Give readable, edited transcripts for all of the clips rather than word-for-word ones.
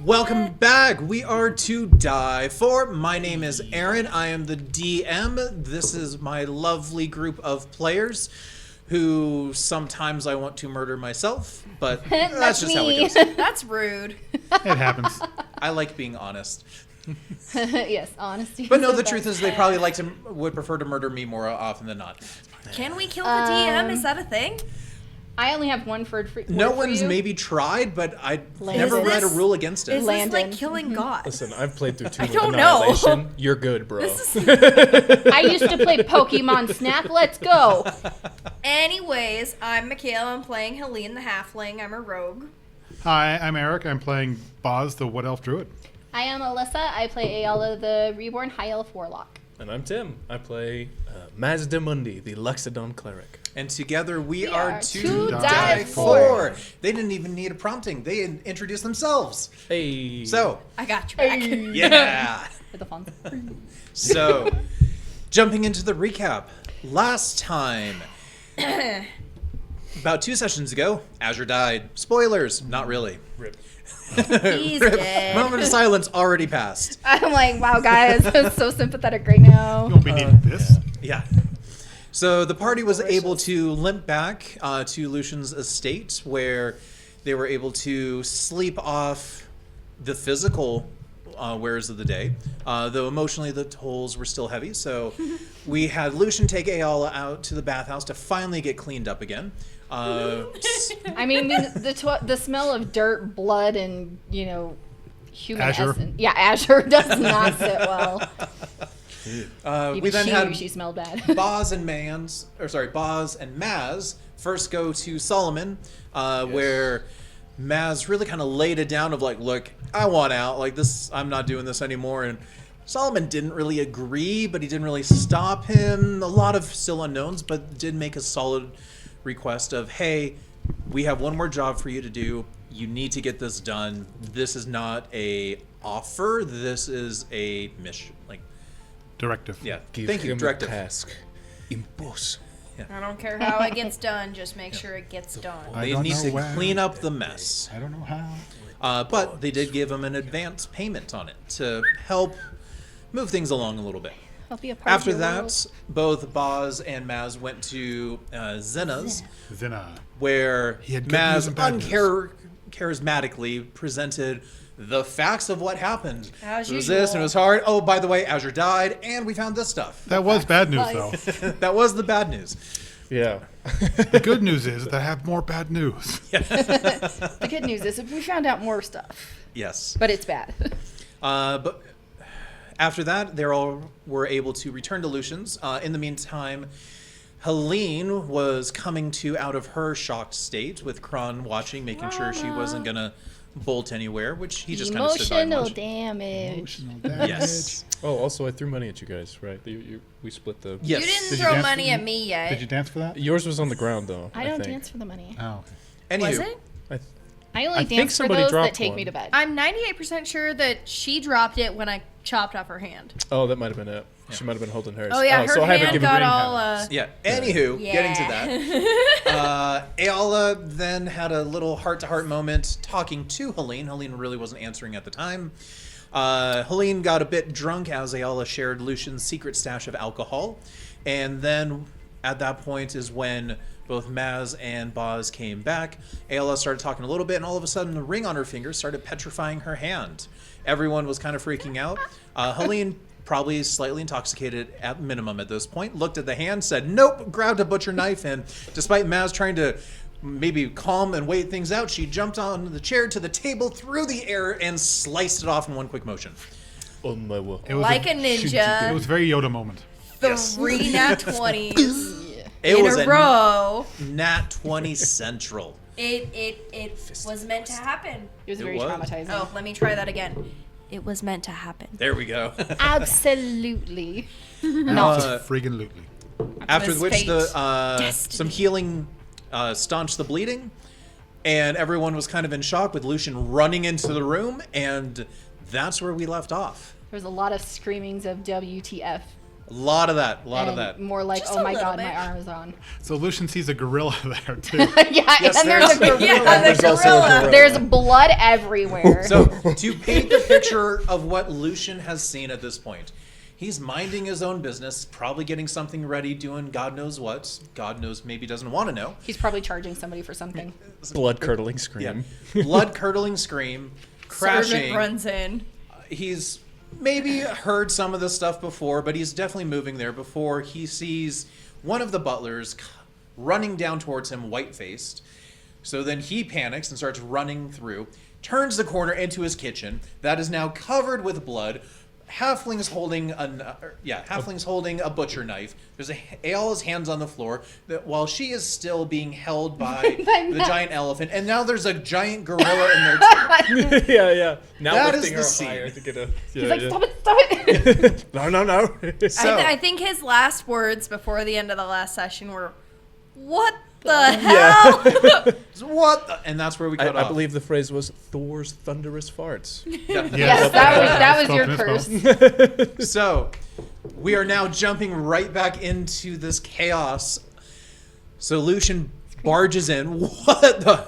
Welcome back. We are To Die For. My name is Aaron. I am the DM. This is my lovely group of players who sometimes I want to murder myself, but that's just how it goes. That's rude. It happens. I like being honest. Yes, honesty. But no, the truth is they probably would prefer to murder me more often than not. Can we kill the DM? Is that a thing? I only have one word for No for one's you. maybe tried, but I Landon. never read a rule against it. Is this Landon. like killing God? Listen, I've played through two I don't know. Annihilation. You're good, bro. I used to play Pokemon Snap. Let's go. Anyways, I'm Michaela. I'm playing Helene the Halfling. I'm a rogue. Hi, I'm Eric. I'm playing Boz, the Wood Elf Druid. I am Alyssa. I play Ayala, the Reborn High Elf Warlock. And I'm Tim. I play Mazda Mundi, the Luxodon Cleric. And together we are To To Die Die For. For. They didn't even need a prompting. They introduced themselves. Hey. So, I got your back. yeah. For the fun. So, jumping into the recap. Last time, about 2 sessions ago, Azure died. Spoilers, not really. Rip. He's dead. Moment of silence already passed. I'm like, wow, guys, I'm so sympathetic right now. You'll be needing this. Yeah. So the party was able to limp back to Lucian's estate, where they were able to sleep off the physical wares of the day, though emotionally the tolls were still heavy. So we had Lucian take Ayala out to the bathhouse to finally get cleaned up again. I mean, the smell of dirt, blood, and, human Azure. essence. Yeah, Azure does not sit well. We then had she smelled bad. Boz and Maz first go to Solomon, where Maz really kind of laid it down of like, look, I want out. Like this, I'm not doing this anymore. And Solomon didn't really agree, but he didn't really stop him. A lot of still unknowns, but did make a solid request of, hey, we have one more job for you to do. You need to get this done. This is not a offer. This is a mission. Like, Directive. yeah. Give Thank you. him Directive. a task. Impulse. I don't care how it gets done. Just make sure it gets done. I They don't need know to when. clean up the mess. I don't know how. But they did give him an advance payment on it to help move things along a little bit. I'll be a part After of your that, world. both Boz and Maz went to Zena's, Zina. where He had good news Maz and bad news. charismatically presented the facts of what happened. As it was usual. this and it was hard. Oh, by the way, Azure died, and we found this stuff. That was bad news, though. That was the bad news. Yeah. The good news is that I have more bad news. The good news is we found out more stuff, Yes. but it's bad. But after that, they all were able to return to Lucian's. In the meantime, Helene was coming to out of her shocked state with Kron watching, making sure she wasn't going to bolt anywhere, which he just kind of stood by and Emotional watched. damage. Emotional damage. Yes. Oh, also, I threw money at you guys, right? We split the... Yes. You didn't Did you throw dance money for at me? me yet. Did you dance for that? Yours was on the ground, though. I don't think. dance for the money. Oh. Anywho, Was it? I only I think dance for somebody those that dropped take one. me to bed. I'm 98% sure that she dropped it when I chopped off her hand. Oh, that might have been it. She might have been holding hers. Oh yeah, her so I haven't hand given got green all. Yeah. Anywho, Yeah. getting to that. Ayala then had a little heart-to-heart moment talking to Helene. Helene really wasn't answering at the time. Helene got a bit drunk as Ayala shared Lucian's secret stash of alcohol. And then at that point is when both Maz and Boz came back. Ayala started talking a little bit, and all of a sudden the ring on her finger started petrifying her hand. Everyone was kind of freaking out. Helene, probably slightly intoxicated at minimum at this point, looked at the hand, said nope, grabbed a butcher knife, and despite Maz trying to maybe calm and wait things out, she jumped on the chair to the table, through the air, and sliced it off in one quick motion. On my will. It was Like a ninja. It was a very Yoda moment. Yes. 3 nat 20s It in was a row. Nat 20 Central. It was meant to happen. It was It very was. traumatizing. Oh, let me try that again. It was meant to happen. There we go. Absolutely. Friggin' lootly. After was which fate. the Destiny. some healing staunched the bleeding, and everyone was kind of in shock with Lucian running into the room, and that's where we left off. There was a lot of screamings of WTF. A lot of that. A lot of And that. More like, Just oh a my little god, bit. my arm is on. So Lucian sees a gorilla there too. Yeah, Yes, and there's a there's- gorilla. Yeah, There's the also a gorilla. gorilla. There's blood everywhere. So, to paint the picture of what Lucian has seen at this point, he's minding his own business, probably getting something ready, doing God knows what. God knows, maybe doesn't want to know. He's probably charging somebody for something. Blood curdling Yeah. scream. Blood curdling scream, Servant crashing. runs in. He's maybe heard some of this stuff before, but he's definitely moving there before he sees one of the butlers running down towards him, white-faced. So then he panics and starts running through, turns the corner into his kitchen that is now covered with blood. Halfling's holding a butcher knife. There's Ayala's hands on the floor while she is still being held by the giant elephant, and now there's a giant gorilla in there too. yeah. Now That lifting is her the higher scene. to get a. He's like, stop it. No. So, I think his last words before the end of the last session were, "What the hell?" what? And that's where we cut I off. believe the phrase was Thor's thunderous farts. Yeah. Yes, that was your curse. So, we are now jumping right back into this chaos. So Lucian barges in. What the?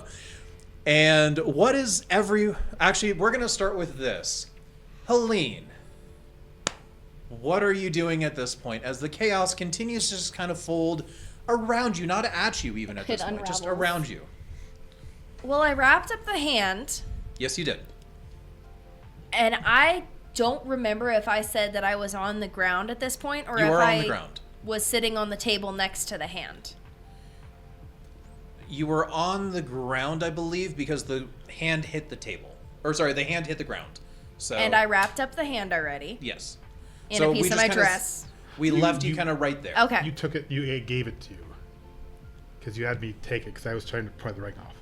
And what is Actually, we're going to start with this. Helene, what are you doing at this point as the chaos continues to just kind of fold around you, not at you even at Pit this point, just unravels. around you? Well, I wrapped up the hand, Yes, you did. and I don't remember if I said that I was on the ground at this point, or You if are on I the ground. was sitting on the table next to the hand. You were on the ground, I believe, because the hand hit the table. Or sorry, the hand hit the ground. So And I wrapped up the hand already yes. in So a we piece of just my kinda dress. We left you you- kind of right there. Okay. You took it. You gave it to you because you had me take it because I was trying to pry the ring off.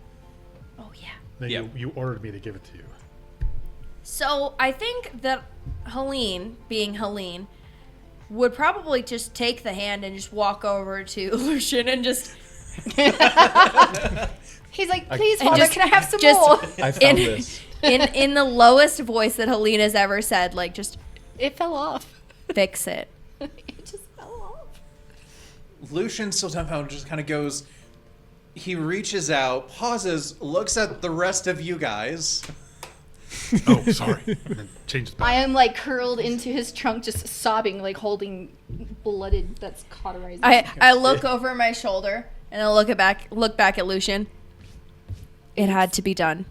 Oh yeah. Then Yeah. you ordered me to give it to you. So I think that Helene, being Helene, would probably just take the hand and just walk over to Lucian and just He's like, please, And Father, just- can I have some just- more? I found this. in the lowest voice that Helene has ever said, like, just It fell off. fix it. It just fell off. Lucian still somehow just kind of goes. He reaches out, pauses, looks at the rest of you guys. Oh, sorry. And then changes I back. am like curled into his trunk, just sobbing, like holding blooded that's cauterizing. I look over my shoulder and I look back at Lucian. It had to be done.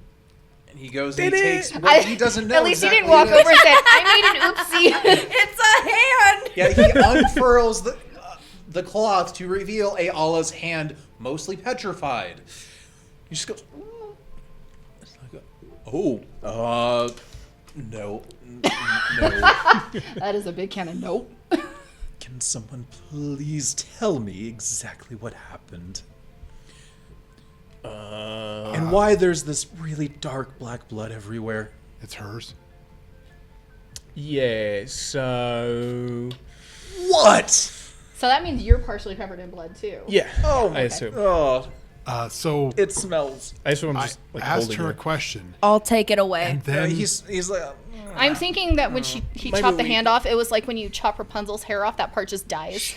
And he goes and Did he it? takes what he doesn't know. At least exactly he didn't walk what it over is. and say, I made an oopsie. It's a hand. Yeah, he unfurls the cloth to reveal Ayala's hand, mostly petrified. He just goes, it's like, no, no. That is a big cannon. Nope. Can someone please tell me exactly what happened? And why there's this really dark black blood everywhere? It's hers. Yeah, so. What? So that means you're partially covered in blood too. Yeah. Oh, I assume. Oh, So it smells. I assume I'm I just like asked holding her a her. question, I'll take it away. and then He's like, I'm thinking that when he Maybe chopped the we- hand off, it was like when you chop Rapunzel's hair off, that part just dies.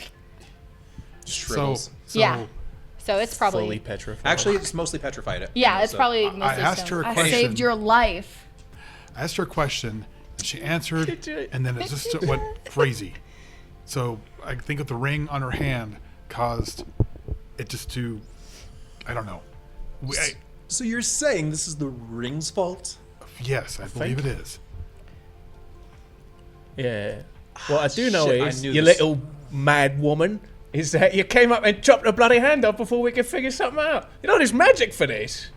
shrivels. so Yeah. So it's probably Fully petrified. Actually, it's mostly petrified. yeah, it's So- probably I mostly asked stone. her a I question. saved your life. I asked her a question, and she answered, Did you? and then it just went crazy. So I think that the ring on her hand caused it just to, I don't know. So you're saying this is the ring's fault? Yes, I believe it is. Yeah. What I do know Shit, I is, knew you this. little mad woman, is that you came up and chopped the bloody hand off before we could figure something out. You know, there's magic for this.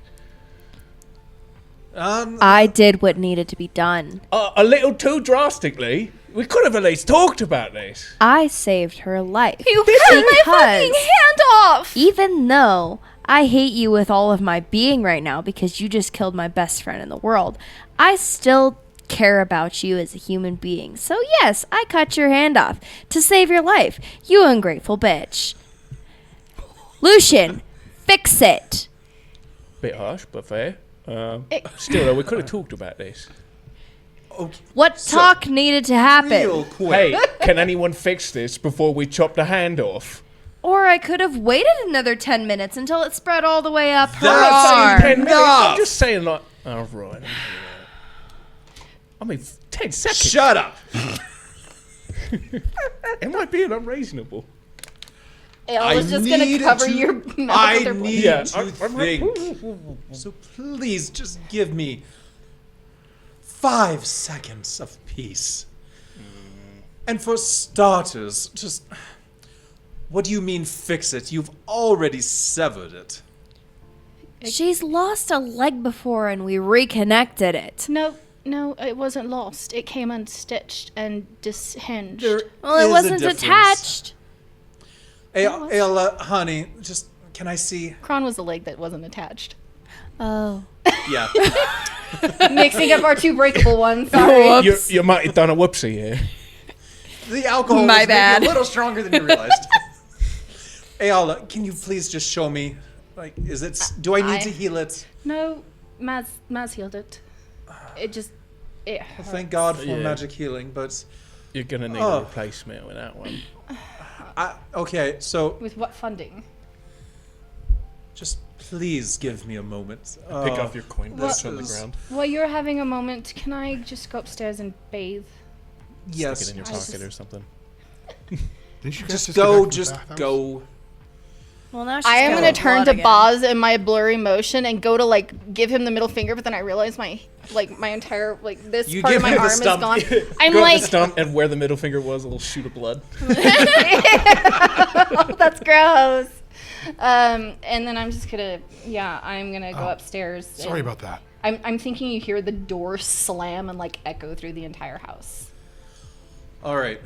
I did what needed to be done. A little too drastically. We could have at least talked about this. I saved her life. You cut my fucking hand off. Even though I hate you with all of my being right now because you just killed my best friend in the world, I still care about you as a human being. So yes, I cut your hand off to save your life. You ungrateful bitch. Lucian, fix it. Bit harsh, but fair. Still, though, we could have talked about this. Okay. What So, talk needed to happen? Real quick. Hey, can anyone fix this before we chop the hand off? Or I could have waited another 10 minutes until it spread all the way up her That's arm. 10 minutes? Enough. I'm just saying, like, all right. I mean, 10 seconds. Shut up. Am I being unreasonable? I was just gonna cover your mouth with I her blood. need Yeah, to I'm- think. So please just give me 5 seconds of peace. And for starters, just what do you mean fix it? You've already severed it. She's lost a leg before and we reconnected it. No, it wasn't lost. It came unstitched and dishinged. Well, it is a wasn't difference. attached. Ayla, honey, just can I see? Kron was the leg that wasn't attached. Oh. Yeah. Mixing up our 2 breakable ones. Sorry. You might have done a whoopsie here. The alcohol My is bad. maybe a little stronger than you realized. Ayala, can you please just show me? Like, is it? Do I need to heal it? No, Maz healed it. It just, it hurts. Thank God for Yeah. magic healing, but You're going to need Oh. a replacement with that one. okay. So With what funding? just please give me a moment. Pick up your coin this purse on the is- ground. While you're having a moment, can I just go upstairs and bathe? Yes. Stick it in your I pocket just- or something. Didn't you guys Just get go. back from the Just bathhouse? go. Well, now she's I am got gonna the turn blood to again. Boz in my blurry motion and go to like give him the middle finger, but then I realize my entire this You part give of my him the arm is stump. gone. I'm Go up like, the stump and where the middle finger was, a little shoot of blood. that's gross. And then I'm just gonna, I'm gonna go Oh, upstairs. Sorry and about that. I'm thinking you hear the door slam and like echo through the entire house. All right.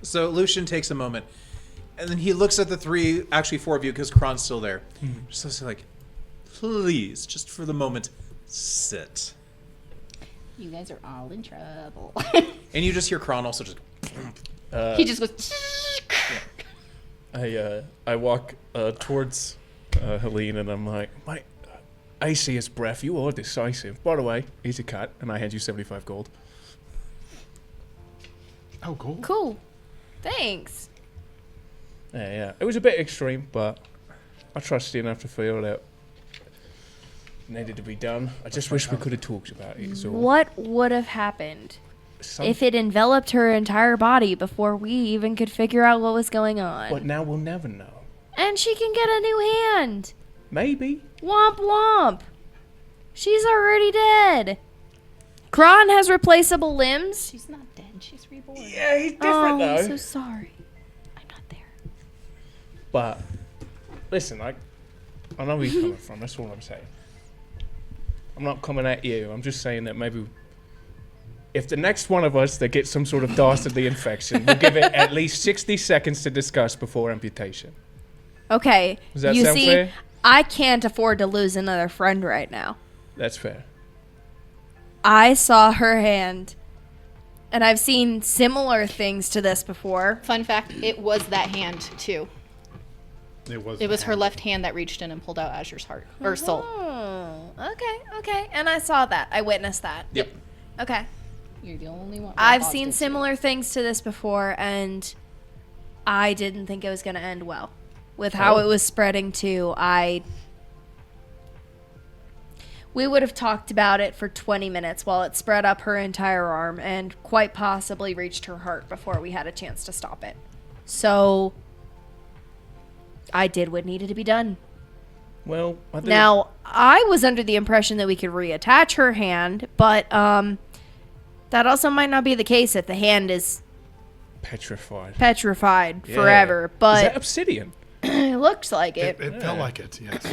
So Lucian takes a moment, and then he looks at the 4 of you, because Kron's still there. Just like, please, just for the moment, sit. You guys are all in trouble. And you just hear Kron also just. He just goes. I walk towards Helene and I'm like, my iciest breath, you are decisive. By the way, he's a cat, and I hand you 75 gold. Oh, cool. Cool. Thanks. Yeah. It was a bit extreme, but I trust you enough to feel that it needed to be done. I just wish we could have talked about it. So What would have happened if it enveloped her entire body before we even could figure out what was going on? But now we'll never know. And she can get a new hand. Maybe. Womp womp. She's already dead. Kron has replaceable limbs. She's not dead. She's reborn. Yeah, he's Oh, different though. I'm so sorry. I'm not there. But listen, I know where you're coming from. That's all I'm saying. I'm not coming at you. I'm just saying that maybe if the next one of us that gets some sort of dastardly infection, we'll give it at least 60 seconds to discuss before amputation. Okay. Does that you sound see, fair? I can't afford to lose another friend right now. That's fair. I saw her hand, and I've seen similar things to this before. Fun fact: it was that hand too. It was. It was her left hand that reached in and pulled out Azur's heart or soul. Oh, okay. And I saw that. I witnessed that. Yep. Okay. You're the only one. I've Boz seen did too. similar things to this before, and I didn't think it was going to end well. With how Oh. it was spreading to, we would have talked about it for 20 minutes while it spread up her entire arm and quite possibly reached her heart before we had a chance to stop it. So I did what needed to be done. Well, I think Now, I was under the impression that we could reattach her hand, but that also might not be the case if the hand is petrified. petrified Yeah. forever. Is that But obsidian? it looks like it. It felt like it. Yes.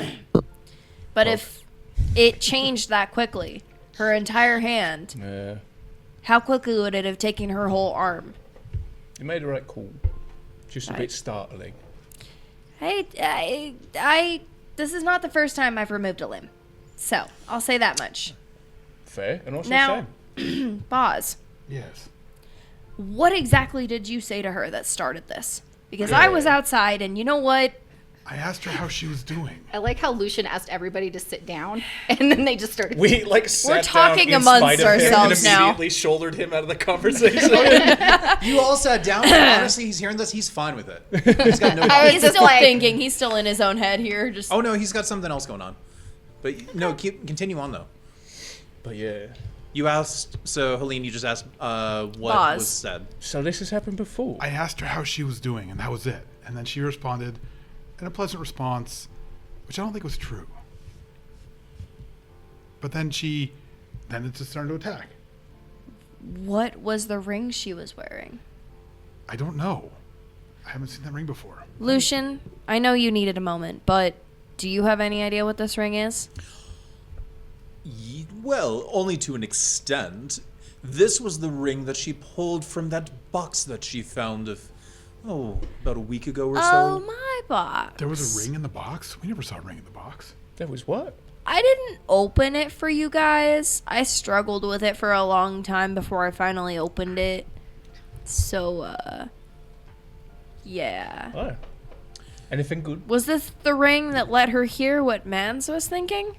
But if it changed that quickly, her entire hand, Yeah. how quickly would it have taken her whole arm? You made the right call. Just a bit startling. Hey, this is not the first time I've removed a limb. So, I'll say that much. Fair, and also Now- same. Boz, Yes. what exactly did you say to her that started this? Because I was outside, and you know what? I asked her how she was doing. I like how Lucian asked everybody to sit down, and then they just started. We like sat talking down in amongst spite of him and ourselves now. immediately shouldered him out of the conversation. You all sat down, and honestly, he's hearing this. He's fine with it. He's got no. I was He's just still like, thinking. He's still in his own head here. Just Oh no, he's got something else going on. But no, continue on though. But yeah. You asked. So Helene, you just asked what Boz. was said. So this has happened before. I asked her how she was doing, and that was it. And then she responded in a pleasant response, which I don't think was true. But then it just started to attack. what was the ring she was wearing? I don't know. I haven't seen that ring before. Lucian, I know you needed a moment, but do you have any idea what this ring is? Well, only to an extent. This was the ring that she pulled from that box that she found about a week ago or Oh, so. my box. There was a ring in the box? We never saw a ring in the box. There was what? I didn't open it for you guys. I struggled with it for a long time before I finally opened it. So, yeah. Oh. Anything good? Was this the ring that let her hear what Mans was thinking?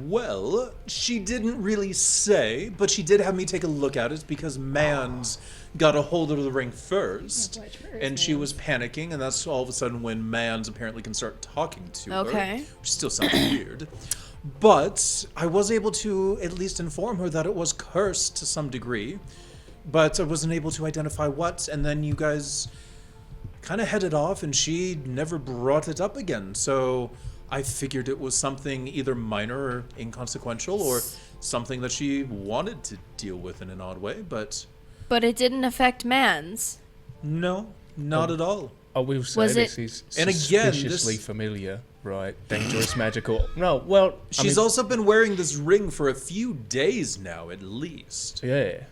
Well, she didn't really say, but she did have me take a look at it because Mans got a hold of the ring first, and she was panicking, and that's all of a sudden when Mans apparently can start talking to her, Okay. which still sounds weird. But I was able to at least inform her that it was cursed to some degree, but I wasn't able to identify what, and then you guys kind of headed off, and she never brought it up again, so I figured it was something either minor or inconsequential or something that she wanted to deal with in an odd way, but But it didn't affect Mans. no, not at all. I will say Was this it- is And again, suspiciously this- familiar, right? Dangerous, magical. No, well, She's also been wearing this ring for a few days now, at least. yeah,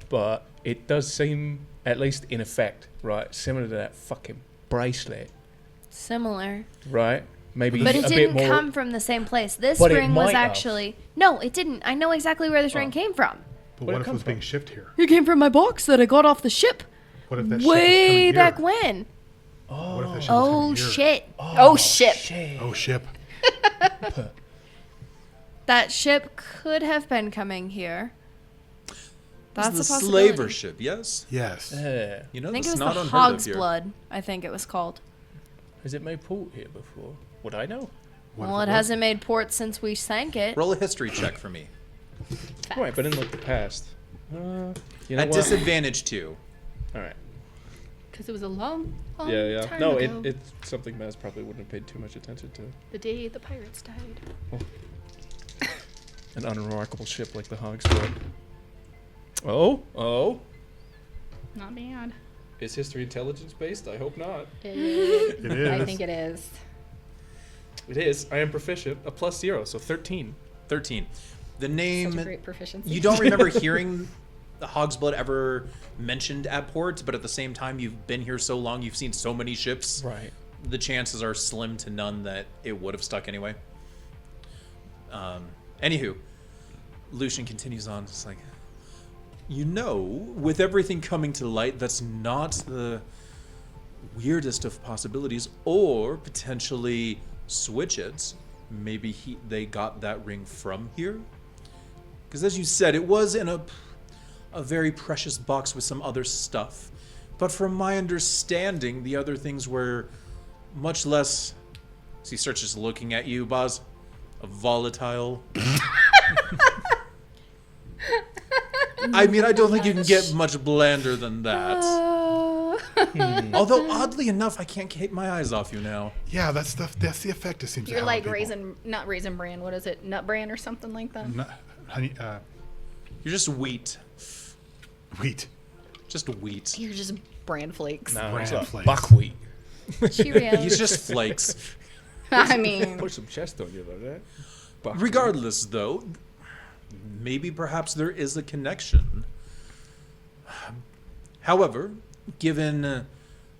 but it does seem, at least in effect, right, similar to that fucking bracelet, Similar. right? Maybe But a it bit didn't more. come from the same place. This But it ring was might have. actually... No, it didn't. I know exactly where this ring came from. But Where'd what it if it come was being from? shipped here? It came from my box that I got off the ship. What if that ship was Way coming here? back when. What if that ship was Oh, coming here? shit. Oh shit! Shit. Oh, ship. That ship could have been coming here. That's This is a the possibility. slaver ship, yes? Yes. Yeah. You know, I think it that's was not the unheard Hog's of here. Blood, I think it was called. Has it made port here before? Would I know? What Well, if it was? hasn't made port since we sank it. Roll a history check for me. Right, but in like the past. You know At what? disadvantage, too. All right. Because it was a long, long Yeah. time No, ago. it's something Maz probably wouldn't have paid too much attention to. The day the pirates died. An unremarkable ship like the Hog's Blood. Oh. Not bad. Is history intelligence based? I hope not. It is. I think it is. It is. I am proficient. A +0, so 13. 13. The Such a name... great proficiency. You don't remember hearing the Hog's Blood ever mentioned at port, but at the same time, you've been here so long, you've seen so many ships. Right. The chances are slim to none that it would have stuck anyway. Anywho, Lucian continues on. It's like, you know, with everything coming to light, that's not the weirdest of possibilities, or potentially switch it. Maybe they got that ring from here. Because as you said, it was in a very precious box with some other stuff. But from my understanding, the other things were much less... So he starts just looking at you, Boz. A volatile... I mean, I don't think you can get much blander than that. Although, oddly enough, I can't keep my eyes off you now. Yeah, that's the effect it seems to You're have like on people. raisin, not raisin bran. What is it? Nut bran or something like that. Honey, You're just wheat. wheat. Just wheat. You're just bran flakes. No, Bran it's not flakes. buckwheat. Cheerios. He's just flakes. I mean, Put some chest on you like that. Buckwheat. Regardless, though, maybe perhaps there is a connection. However, given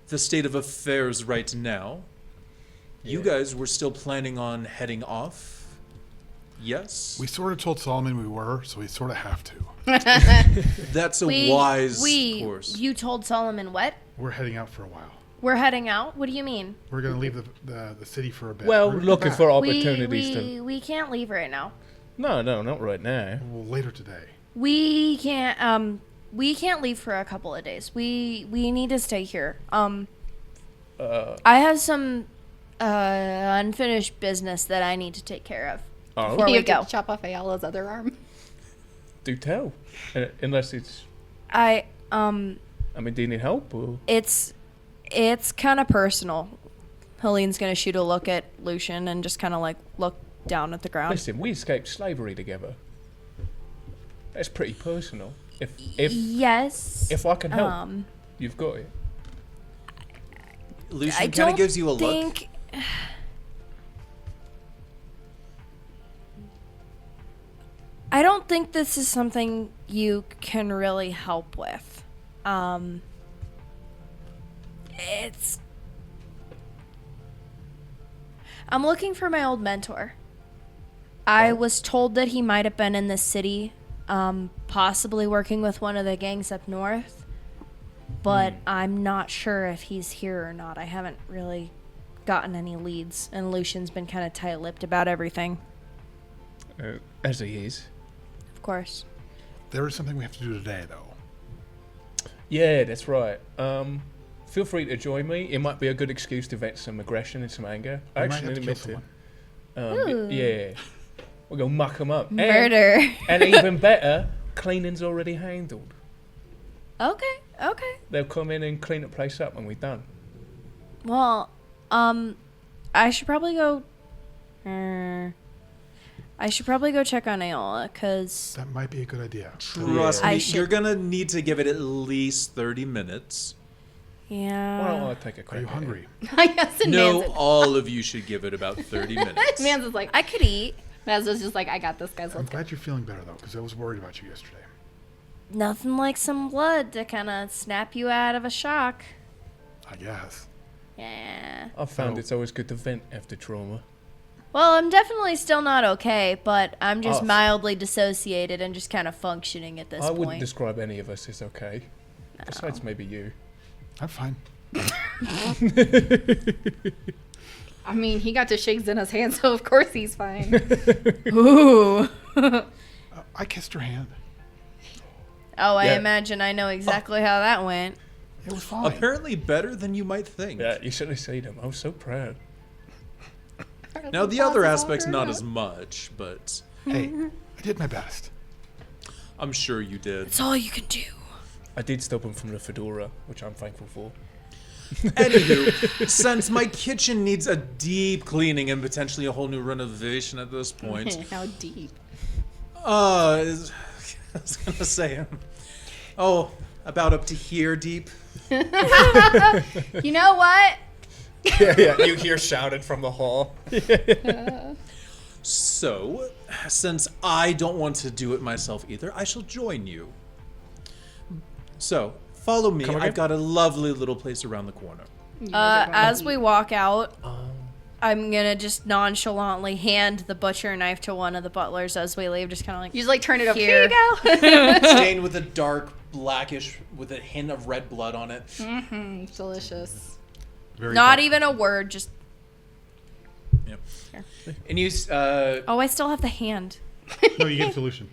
the state of affairs right now, you guys were still planning on heading off? Yes? We sort of told Solomon we were, so we sort of have to. That's a wise course. You told Solomon what? We're heading out for a while. We're heading out? What do you mean? We're gonna leave the city for a bit. Well, We're gonna looking come for back. opportunities to. We can't leave right now. No, not right now. Well, later today. We can't leave for a couple of days. We need to stay here. I have some unfinished business that I need to take care of. Oh, Before You we have go. to chop off Ayala's other arm. do tell. Unless it's. I Do you need help? Or? it's kind of personal. Helene's gonna shoot a look at Lucian and just kind of like look down at the ground. Listen, we escaped slavery together. That's pretty personal. Yes. If I can help, Um, you've got it. I Lucian kind don't of gives you a look. think. I don't think this is something you can really help with. It's. I'm looking for my old mentor. I was told that he might have been in this city, possibly working with one of the gangs up north. But I'm not sure if he's here or not. I haven't really gotten any leads, and Lucian's been kind of tight-lipped about everything, As he is. of course. There is something we have to do today, though. Yeah, that's right. Feel free to join me. It might be a good excuse to vent some aggression and some anger. I We might actually have to kill admit someone. to. Yeah. We're going to muck them up. Murder. And even better, cleaning's already handled. Okay. They'll come in and clean the place up when we're done. Well, I should probably go. I should probably go check on Aola, cause That might be a good idea. Trust I me, should- you're gonna need to give it at least 30 minutes. Why don't I yeah, take a Are crack you at it? hungry? Yes, and No, Man's all of you should give it about 30 minutes. is like, I could eat. Mazda's just like, I got this, guys. I'm Let's go. glad you're feeling better, though, because I was worried about you yesterday. Nothing like some blood to kind of snap you out of a shock. I guess. Yeah. I've found So- it's always good to vent after trauma. Well, I'm definitely still not okay, but I'm just Oh. mildly dissociated and just kind of functioning at this I wouldn't point. describe any of us as okay. Besides maybe you. I'm fine. I mean, he got to shake Zena's hand, so of course he's fine. Ooh. I kissed her hand. Oh, I Yeah. imagine I know exactly how that went. It was fine. Apparently better than you might think. Yeah, you should have seen him. I was so proud. Now, the other aspects, not as much, but Hey, I did my best. I'm sure you did. It's all you can do. I did stop him from the fedora, which I'm thankful for. Anywho, since my kitchen needs a deep cleaning and potentially a whole new renovation at this point, How deep? I was gonna say, about up to here deep. You know what? Yeah, you hear shouted from the hall. So, since I don't want to do it myself either, I shall join you. So, follow me. Come again? I've got a lovely little place around the corner. As we walk out, I'm gonna just nonchalantly hand the butcher knife to one of the butlers as we leave, just kind of like, You just like turn it up. Here. Here you go. Stained with a dark blackish with a hint of red blood on it. It's delicious. Very not dark. even a word, just, Yep. And you, oh, I still have the hand. No, you gave solution.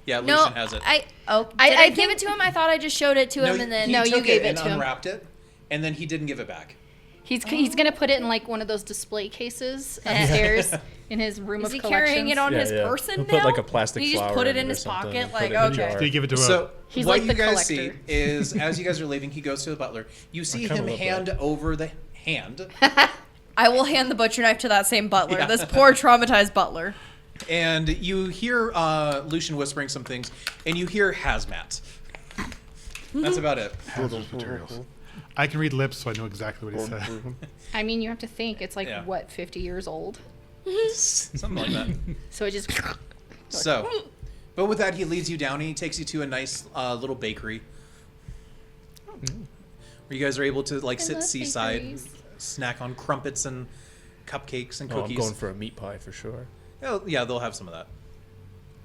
yeah, No, Lucian has it. did I I give think- it to him? I thought I just showed it to him and then. he No, you took gave it it and to him. unwrapped it, and then he didn't give it back. He's gonna put it in like one of those display cases upstairs in his room Is of he collections. carrying it on Yeah, his yeah. person He'll now? put, like, a plastic He just flower put it in in it or his something pocket, and like, put it in a okay. jar. Do you give it to So He's what like you the guys see collector. is, as you guys are leaving, he goes to the butler. You see kinda him love hand that. over the hand, I will hand the butcher knife to that same butler. Yeah. This poor traumatized butler. and you hear Lucian whispering some things, and you hear hazmat. That's about it. hazardous materials. I can read lips, so I know exactly what he said. I mean, you have to think it's like Yeah. what 50 years old. Something like that. So it just So, but with that, he leads you down and he takes you to a nice little bakery where you guys are able to like sit love seaside, bakeries. snack on crumpets and cupcakes and Oh, I'm cookies. going for a meat pie for sure. Yeah, they'll have some of that.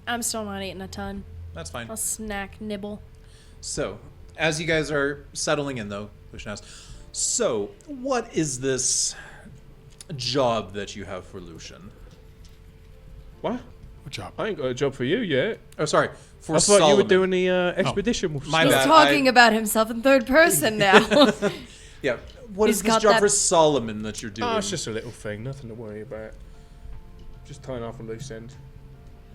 I'm still not eating a ton. That's fine. A snack nibble. So, as you guys are settling in, though, Lucian asks, So, what is this job that you have for Lucian? What? Good job. I ain't got a job for you yet. Oh, sorry. For I thought Solomon. you were doing the expedition. with My He's bad. talking about himself in third person now. Yeah. What He's is this got job that- for Solomon that you're doing? Oh, it's just a little thing. Nothing to worry about. Just tying off a loose end.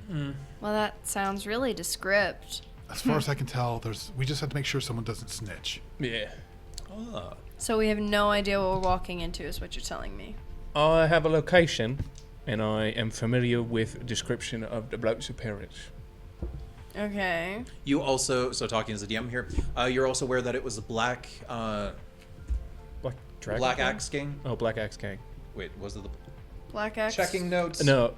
Well, that sounds really descript. As far as I can tell, we just have to make sure someone doesn't snitch. Yeah. Ah. So we have no idea what we're walking into, is what you're telling me. I have a location, and I am familiar with a description of the bloke's appearance. Okay. You also, so talking as a DM here, you're also aware that it was a black Dragon Black Gang? Axe gang? Oh, Black Axe Gang. Wait, was it the Black Axe. checking notes? No,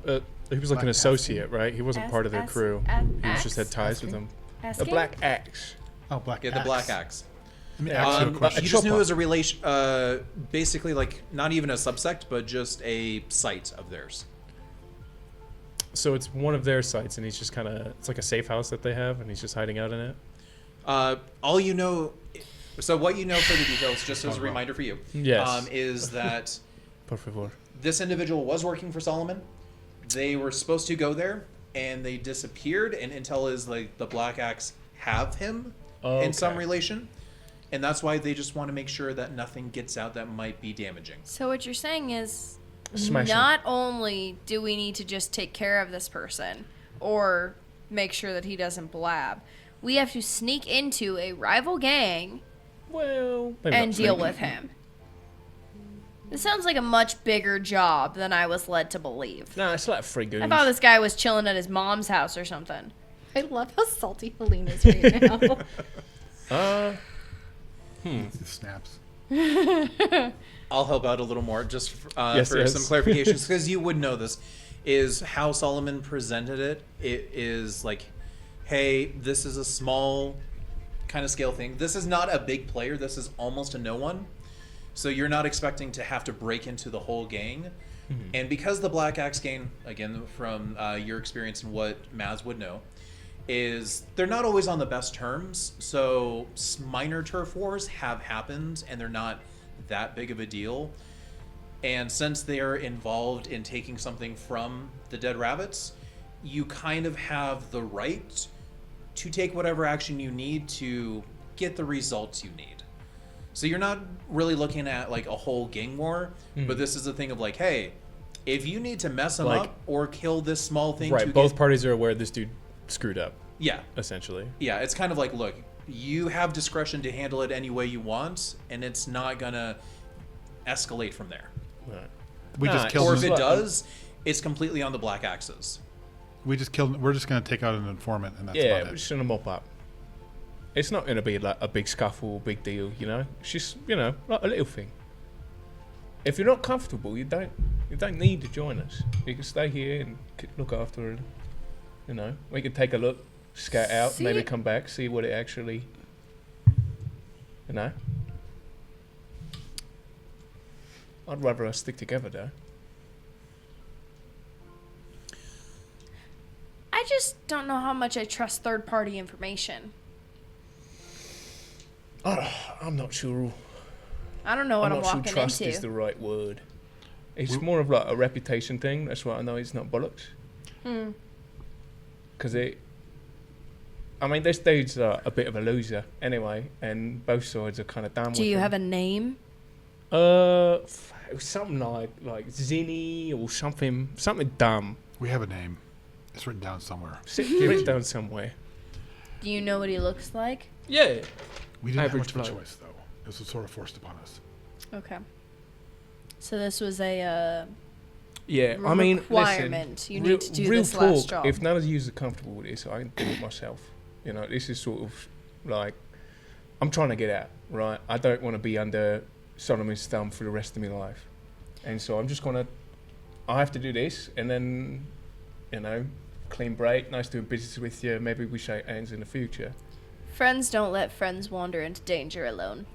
he was like an Black Axe associate, right? He wasn't part of their crew. He was just had ties with them. A Black Axe. Oh, Black Yeah, the Black Axe. Let me ask you a question. You just knew it chopper. was a relation, basically like not even a subsect, but just a site of theirs. So it's one of their sites, and he's just kind of, it's like a safe house that they have, and he's just hiding out in it. All you know, so what you know for the details, just as a reminder for you, Yes. is that Por favor. this individual was working for Solomon. They were supposed to go there, and they disappeared. And intel is like the Black Axe have him in some Okay. relation, and that's why they just want to make sure that nothing gets out that might be damaging. So what you're saying is, Smash him. not only do we need to just take care of this person or make sure that he doesn't blab, we have to sneak into a rival gang Well, maybe and not deal sneak. with him. This sounds like a much bigger job than I was led to believe. Nah, it's like free goons. I thought this guy was chilling at his mom's house or something. I love how salty Helene is right now. It snaps. I'll help out a little more just Yes, for yes. some clarifications, because you would know this. Is how Solomon presented it. It is like, hey, this is a small kind of scale thing. This is not a big player. This is almost a no one. So you're not expecting to have to break into the whole gang. And because the Black Axe gang, again, from your experience and what Maz would know, is they're not always on the best terms. So minor turf wars have happened, and they're not that big of a deal. And since they're involved in taking something from the dead rabbits, you kind of have the right to take whatever action you need to get the results you need. So you're not really looking at like a whole gang war, but this is a thing of like, hey, if you need to mess them Like- up or kill this small thing, Right, to both get, parties are aware this dude screwed up, yeah, essentially. yeah, it's kind of like, look, you have discretion to handle it any way you want, and it's not gonna escalate from there. Right. We just Nah, killed Or him. if it Look, does, it's completely on the Black Axes. We're just going to take out an informant, and that's Yeah, about we're it. just gonna mop up. It's not gonna be like a big scuffle, big deal, you know? It's just, you know, like a little thing. If you're not comfortable, you don't need to join us. You can stay here and look after it. You know, we can take a look, scout out, maybe See? come back, see what it actually, you know. I'd rather us stick together, though. I just don't know how much I trust third-party information. I'm not sure. I don't know what I'm not sure walking trust into. is the right word. It's more of like a reputation thing. That's why I know it's not bollocks. Because I mean, this dude's a bit of a loser anyway, and both sides are kind of down with Do you him. have a name? It was something like Zinni or something dumb. We have a name. It's written down somewhere. Written down somewhere. Do you know what he looks like? Yeah. We didn't have Average much of a bloke. choice, though. This was sort of forced upon us. Okay. So this was a Yeah, I mean, requirement. listen, You need to do real this talk, last job. If none of you are comfortable with this, I can do it myself. You know, this is sort of like, I'm trying to get out, right? I don't want to be under Solomon's thumb for the rest of my life. And so I'm just going to, I have to do this, and then, you know, clean break, nice doing business with you, maybe we shake hands in the future. Friends don't let friends wander into danger alone.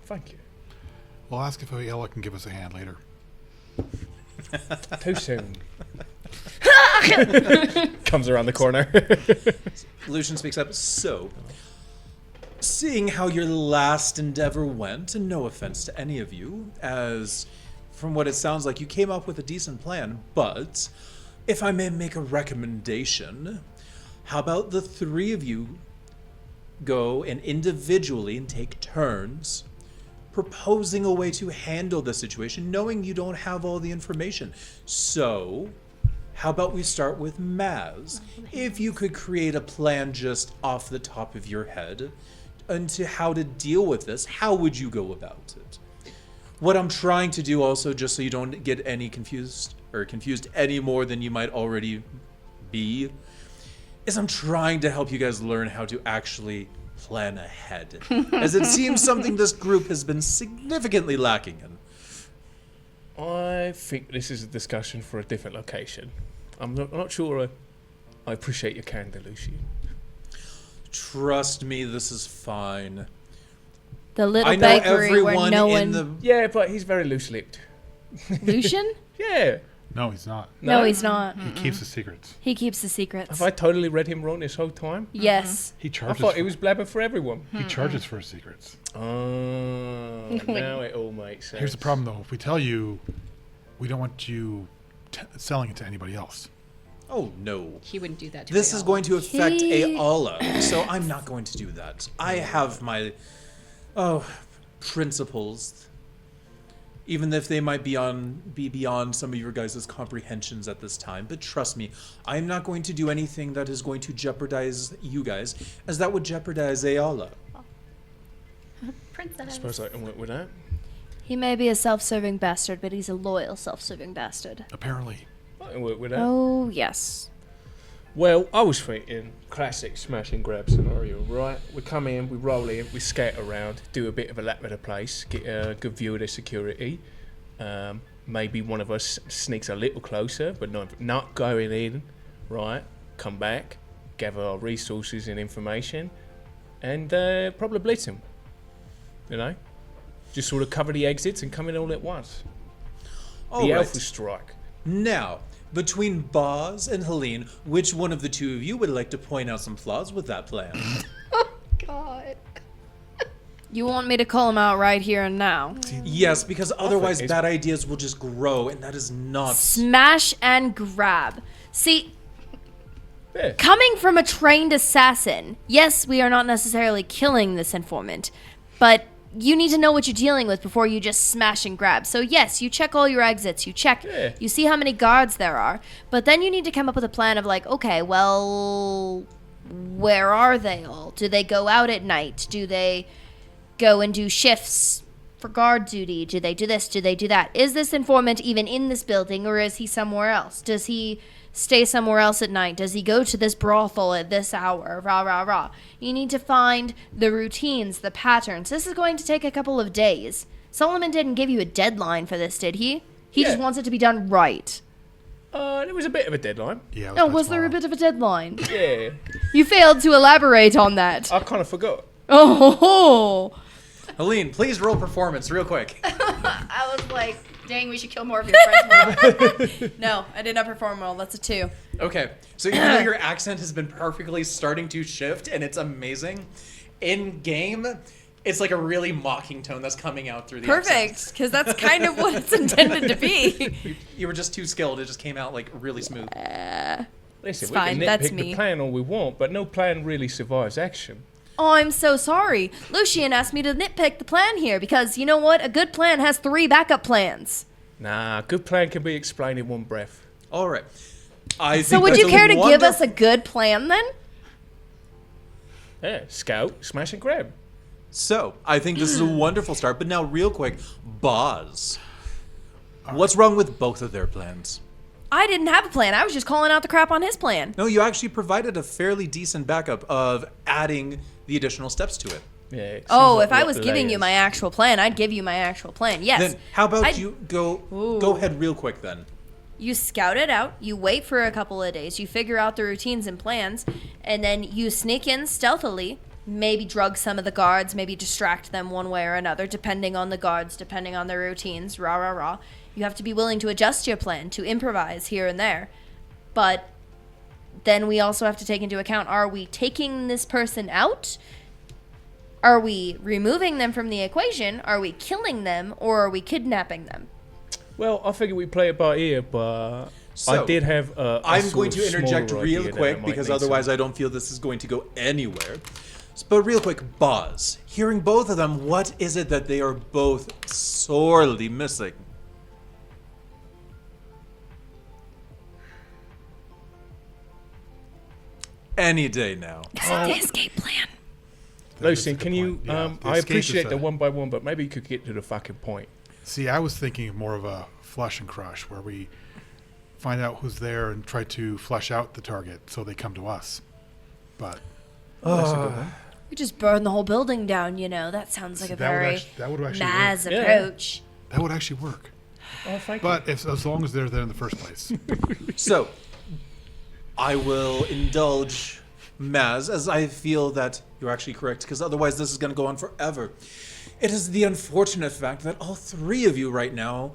Thank you. We'll ask if Ella can give us a hand later. Too soon. Comes around the corner. Lucian speaks up. So, seeing how your last endeavor went, and no offense to any of you, as from what it sounds like you came up with a decent plan, but if I may make a recommendation, how about the three of you go and individually and take turns proposing a way to handle the situation, knowing you don't have all the information. So, how about we start with Maz? If you could create a plan just off the top of your head into how to deal with this, how would you go about it? What I'm trying to do also, just so you don't get any confused any more than you might already be, is I'm trying to help you guys learn how to actually plan ahead, as it seems something this group has been significantly lacking in. I think this is a discussion for a different location. I'm not sure I appreciate your candor, Lucy. Trust me, this is fine. The little I know bakery where everyone no in one. the... Yeah, but he's very loose-lipped. Lucian? Yeah. No, he's not. No, he's not. He keeps his secrets. He keeps the secrets. Have I totally read him wrong this whole time? Yes. He I charges. thought he was blabbing for everyone. He charges for his secrets. Oh, now it all makes sense. Here's the problem, though. If we tell you, we don't want you selling it to anybody else. Oh, no. He wouldn't do that to This is Ayala. going to affect He- Ayala, so I'm not going to do that. I have my, principles. Even if they might be beyond some of your guys' comprehensions at this time. But trust me, I'm not going to do anything that is going to jeopardize you guys, as that would jeopardize Ayala. I Princess. suppose I can work with that. He may be a self-serving bastard, but he's a loyal self-serving bastard. Apparently. I can work with that. Oh, yes. Well, I was thinking classic smash and grab scenario, right? We come in, we roll in, we scatter around, do a bit of a lap of the place, get a good view of the security. Maybe one of us sneaks a little closer, but not going in, right? Come back, gather our resources and information, and probably blitz them. You know? Just sort of cover the exits and come in all at once. All The right. Alpha Strike. Now, between Boz and Helene, which one of the two of you would like to point out some flaws with that plan? God. You want me to call him out right here and now? Yes, because otherwise is- bad ideas will just grow, and that is not... Smash and grab. See, Yeah. coming from a trained assassin, yes, we are not necessarily killing this informant, but you need to know what you're dealing with before you just smash and grab. So yes, you check all your exits, Yeah. you see how many guards there are, but then you need to come up with a plan of like, okay, well, where are they all? Do they go out at night? Do they go and do shifts for guard duty? Do they do this? Do they do that? Is this informant even in this building, or is he somewhere else? Does he stay somewhere else at night? Does he go to this brothel at this hour? Rah, rah, rah. You need to find the routines, the patterns. This is going to take a couple of days. Solomon didn't give you a deadline for this, did he? He just Yeah. wants it to be done right. There was a bit of a deadline. Yeah. Oh, was there a bit of a deadline? Yeah. You failed to elaborate on that. I kind of forgot. Oh, Helene, please roll performance real quick. I was like, dang, we should kill more of your friends. no, I did not perform well. That's a 2. Okay, so even though your accent has been perfectly starting to shift, and it's amazing, in game, it's like a really mocking tone that's coming out through the accent. Perfect, because that's kind of what it's intended to be. You were just too skilled. It just came out like really smooth. Listen, It's we fine, can that's nitpick me. the plan all we want, but no plan really survives action. Oh, I'm so sorry. Lucian asked me to nitpick the plan here because you know what? A good plan has 3 backup plans. Nah, good plan can be explained in one breath. All right. I So think would that's you a care to give us wonderful- a good plan then? Yeah, scout, smash and grab. So, I think this is a wonderful start, but now real quick, Boz. What's wrong with both of their plans? I didn't have a plan. I was just calling out the crap on his plan. No, you actually provided a fairly decent backup of adding the additional steps to it. Yeah. it seems Oh, like if I lot was of giving you layers. my actual plan, I'd give you my actual plan. Yes. Then how about I'd- you go ahead real quick then. You scout it out, you wait for a couple of days, you figure out the routines and plans, and then you sneak in stealthily, maybe drug some of the guards, maybe distract them one way or another, depending on the guards, depending on their routines, rah, rah, rah. You have to be willing to adjust your plan, to improvise here and there. But then we also have to take into account, are we taking this person out? Are we removing them from the equation? Are we killing them? Or are we kidnapping them? Well, I figured we play it by ear, but I did have I'm going to interject real quick because otherwise I don't feel this is going to go anywhere. But real quick, Boz, hearing both of them, what is it that they are both sorely missing? Any day now. The escape plan. Lucian, That's a can good you? point. Yeah, the I escape appreciate is the a- one by one, but maybe you could get to the fucking point. See, I was thinking more of a flush and crush, where we find out who's there and try to flush out the target so they come to us. But That's a good one. We just burn the whole building down, you know. That sounds like a that would very that would actually Maz work. Yeah. approach. That would actually work. Oh, thank But as long as they're there in the first place. So, I will indulge Maz, as I feel that you're actually correct, because otherwise this is going to go on forever. It is the unfortunate fact that all three of you right now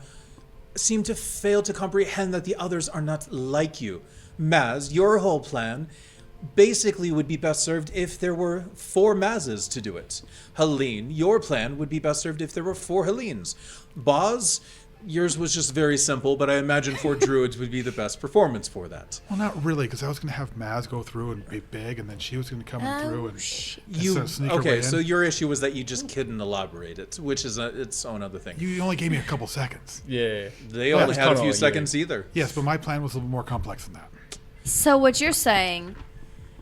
seem to fail to comprehend that the others are not like you. Maz, your whole plan basically would be best served if there were 4 Mazes to do it. Helene, your plan would be best served if there were 4 Helenes. Boz, yours was just very simple, but I imagine 4 Druids would be the best performance for that. Well, not really, because I was going to have Maz go through and be big, and then she was going to come through and You sort of sneak her way okay? in. So your issue was that you just couldn't elaborate it, which is its own other thing. You only gave me a couple seconds. Yeah. They Well, only it's had a kinda few on you. seconds either. Yes, but my plan was a little more complex than that. So what you're saying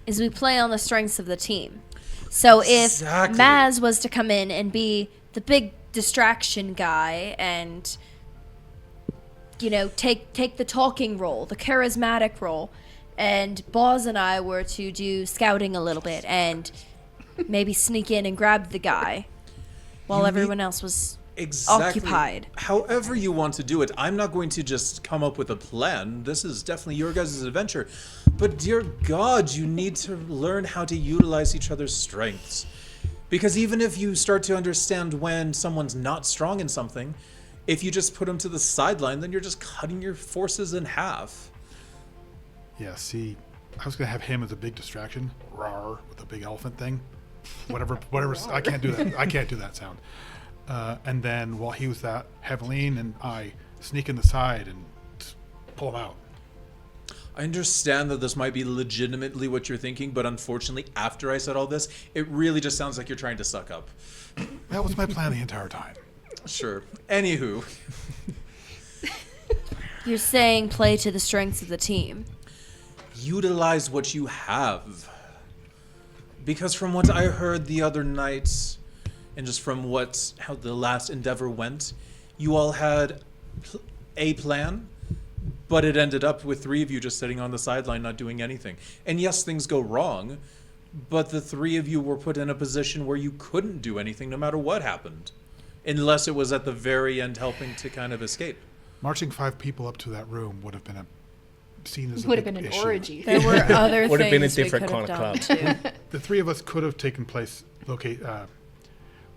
is we play on the strengths of the team. So if Exactly. Maz was to come in and be the big distraction guy and take the talking role, the charismatic role, and Boz and I were to do scouting a little bit and maybe sneak in and grab the guy while You need- everyone else was Exactly. occupied. However you want to do it, I'm not going to just come up with a plan. This is definitely your guys' adventure. But dear God, you need to learn how to utilize each other's strengths. Because even if you start to understand when someone's not strong in something, if you just put them to the sideline, then you're just cutting your forces in half. Yeah, see, I was going to have him as a big distraction, rawr, with a big elephant thing. Whatever, I can't do that. I can't do that sound. And then while he was that, Heveline and I sneak in the side and pull him out. I understand that this might be legitimately what you're thinking, but unfortunately, after I said all this, it really just sounds like you're trying to suck up. That was my plan the entire time. Sure. Anywho, You're saying play to the strengths of the team. utilize what you have. Because from what I heard the other night, and just from how the last endeavor went, you all had a plan, but it ended up with 3 of you just sitting on the sideline not doing anything. And yes, things go wrong, but the 3 of you were put in a position where you couldn't do anything no matter what happened. Unless it was at the very end helping to kind of escape. Marching 5 people up to that room would have been seen as a Would have big been an issue. orgy. There were other Would have been a things we different could have kind of done, too. The 3 of us could have taken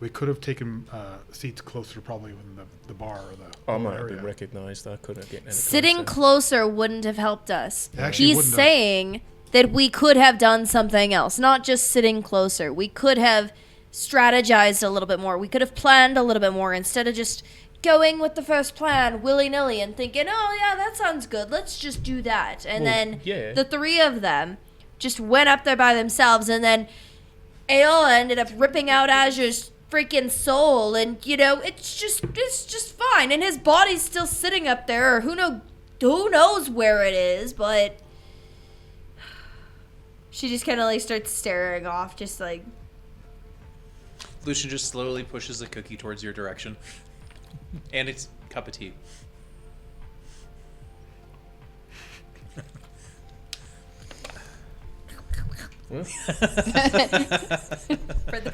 we could have taken seats closer, probably in the bar or the I might have area. been recognised. I couldn't get any Sitting closer. closer wouldn't have helped us. It actually He's wouldn't have. saying that we could have done something else, not just sitting closer. We could have strategized a little bit more. We could have planned a little bit more instead of just going with the first plan willy-nilly and thinking, oh, yeah, that sounds good. Let's just do that. And Well, then yeah. the 3 of them just went up there by themselves, and then Aola ended up ripping out Azure's freaking soul, and it's just fine, and his body's still sitting up there, or who knows where it is, but she just kind of like starts staring off, just like Lucian just slowly pushes a cookie towards your direction. And it's a cup of tea. for the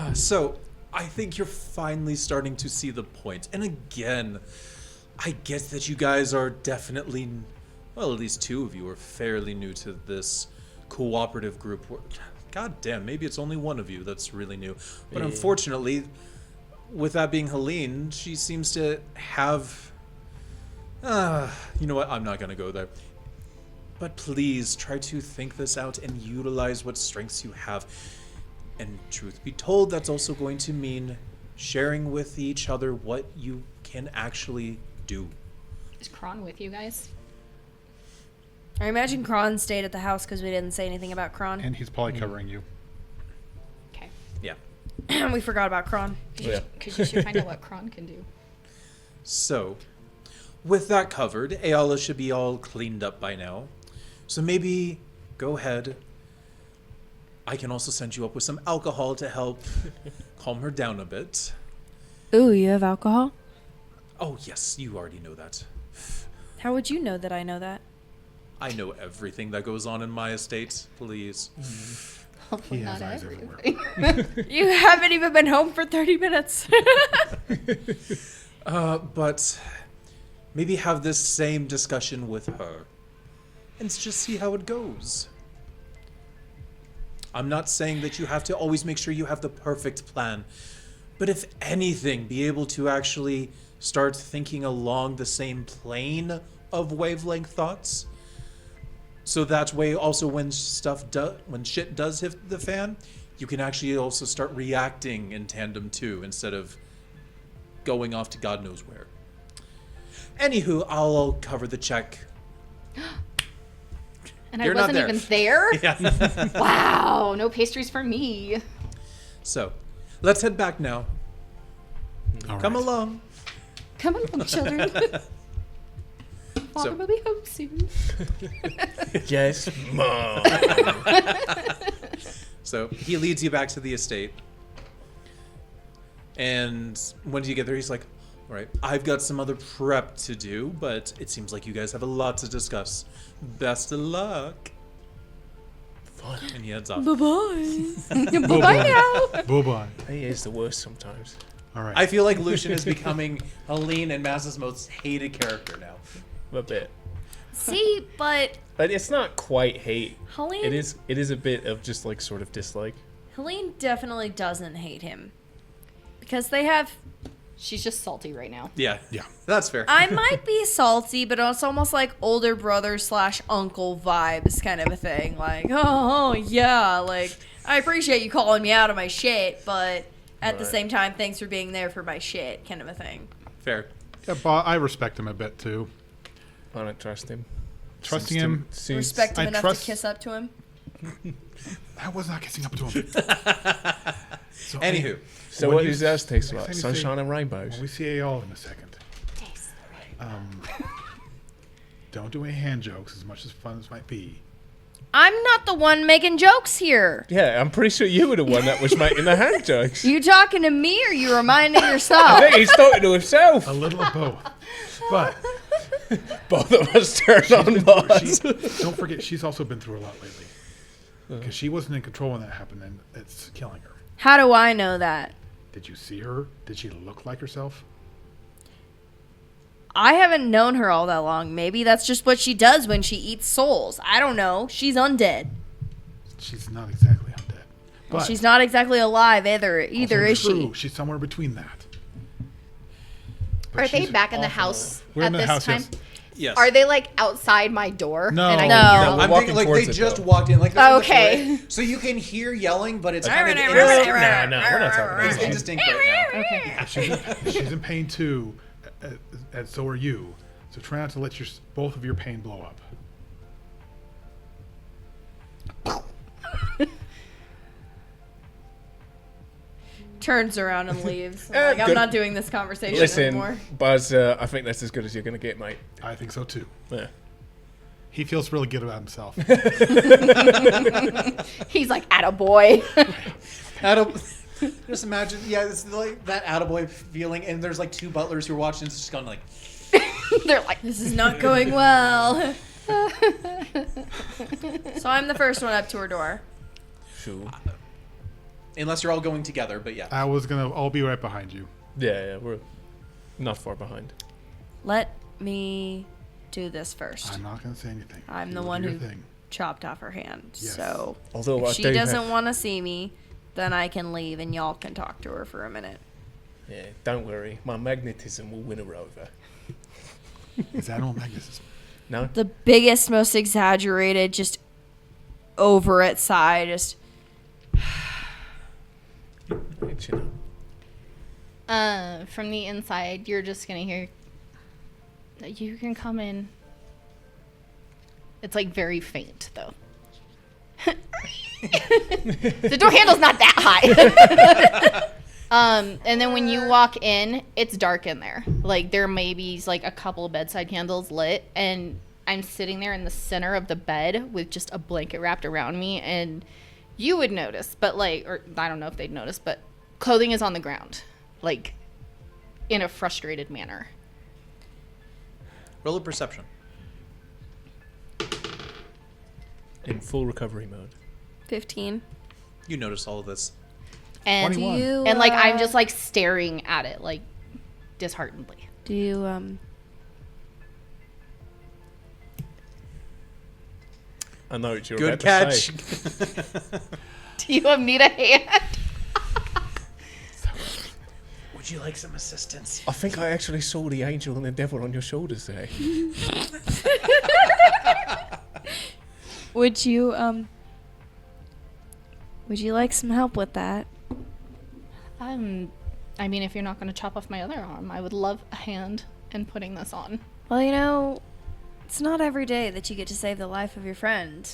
bit. So, I think you're finally starting to see the point. And again, I get that you guys are definitely, well, at least 2 of you are fairly new to this cooperative group. God damn, maybe it's only 1 of you that's really new. But Yeah. unfortunately, with that being Helene, she seems to have... you know what? I'm not going to go there. But please try to think this out and utilize what strengths you have. And truth be told, that's also going to mean sharing with each other what you can actually do. Is Kron with you guys? I imagine Kron stayed at the house because we didn't say anything about Kron. And he's probably covering you. Okay. Yeah. We forgot about Kron. Yeah. Because you should find out what Kron can do. So, with that covered, Ayala should be all cleaned up by now. So maybe go ahead. I can also send you up with some alcohol to help calm her down a bit. Ooh, you have alcohol? Oh, yes, you already know that. How would you know that I know that? I know everything that goes on in my estate, please. Hopefully He has not eyes everything. You haven't even been home for 30 minutes. But maybe have this same discussion with her and just see how it goes. I'm not saying that you have to always make sure you have the perfect plan, but if anything, be able to actually start thinking along the same plane of wavelength thoughts. So that way, also when shit does hit the fan, you can actually also start reacting in tandem too, instead of going off to God knows where. Anywho, I'll cover the check. And You're I not wasn't there. even there? Yeah. Wow, no pastries for me. So, let's head back now. All Come right. along. Come on, children. Father will be home soon. Yes, Mom. So he leads you back to the estate. And when you get there, he's like, all right, I've got some other prep to do, but it seems like you guys have a lot to discuss. Best of luck. Fun. And he heads off. Bye-bye. Bye now. Bye-bye. He is the worst sometimes. All right. I feel like Lucian is becoming Helene and Mazda's most hated character now. A bit. See, but But it's not quite hate. Helene, It is a bit of just like sort of dislike. Helene definitely doesn't hate him. Because they have... She's just salty right now. Yeah. Yeah. That's fair. I might be salty, but it's almost like older brother / uncle vibes kind of a thing. Like, oh, yeah, like, I appreciate you calling me out of my shit, but at the Right. same time, thanks for being there for my shit kind of a thing. Fair. Yeah, but I respect him a bit too. I don't trust him. Trusting him. Respect him I enough trust- to kiss up to him. I was not kissing up to him. So, Anywho. So when what you- does ours taste like? next time you say- Sunshine and rainbows. When we see AL in a second, don't do any hand jokes as much as fun as might be. I'm not the one making jokes here. Yeah, I'm pretty sure you were the one that was making the hand jokes. You talking to me or you reminding I yourself? think he's talking to himself. A little of both. But Both of us turned on Mars. don't forget, she's also been through a lot lately. Because she wasn't in control when that happened, and it's killing her. How do I know that? Did you see her? Did she look like herself? I haven't known her all that long. Maybe that's just what she does when she eats souls. I don't know. She's undead. She's not exactly undead. But She's not exactly alive either, also is true, she? She's somewhere between that. But Are they she's- back in the house We're at in the this house, time? yes. Yes. Are they like outside my door? No. And I No. can hear No, them? we're I'm walking thinking like towards they it, just though. walked in. Like they're in the Okay. foyer, so you can hear yelling, but it's kind of No, we're not talking it's about that. indistinct right now. Okay. She's in pain too, and so are you. So try not to let both of your pain blow up. Turns around and leaves. Like, I'm good. not doing this conversation Listen, anymore. Buzz, I think that's as good as you're going to get, mate. I think so too. Yeah. He feels really good about himself. He's like, attaboy. Just imagine, yeah, it's like that attaboy feeling, and there's like two butlers who are watching, it's just going like, They're like, This is not going well. So I'm the first one up to her door. Sure. unless you're all going together, but yeah. I'll be right behind you. Yeah, we're not far behind. Let me do this first. I'm not gonna say anything. I'm You the will one do your who thing. chopped off her hand. Yes. So Although I if she do doesn't have- want to see me, then I can leave and y'all can talk to her for a minute. Yeah, don't worry. My magnetism will win her over. Is animal magnetism? No? The biggest, most exaggerated, just over it sigh. Just Chin up. From the inside, you're just gonna hear, "You can come in." It's like very faint though. The door handle's not that high. And then when you walk in, it's dark in there. Like there may be like a couple bedside candles lit, and I'm sitting there in the center of the bed with just a blanket wrapped around me, and you would notice, but like, or I don't know if they'd notice, but clothing is on the ground, like in a frustrated manner. Roll a perception. In full recovery mode. 15. You notice all of this. And 21. and like I'm just like staring at it like disheartenedly. Do you I know what you're Good about catch. to say. Do you need a hand? Would you like some assistance? I think I actually saw the angel and the devil on your shoulders there. would you like some help with that? I mean, if you're not going to chop off my other arm, I would love a hand in putting this on. Well, you know, it's not every day that you get to save the life of your friend.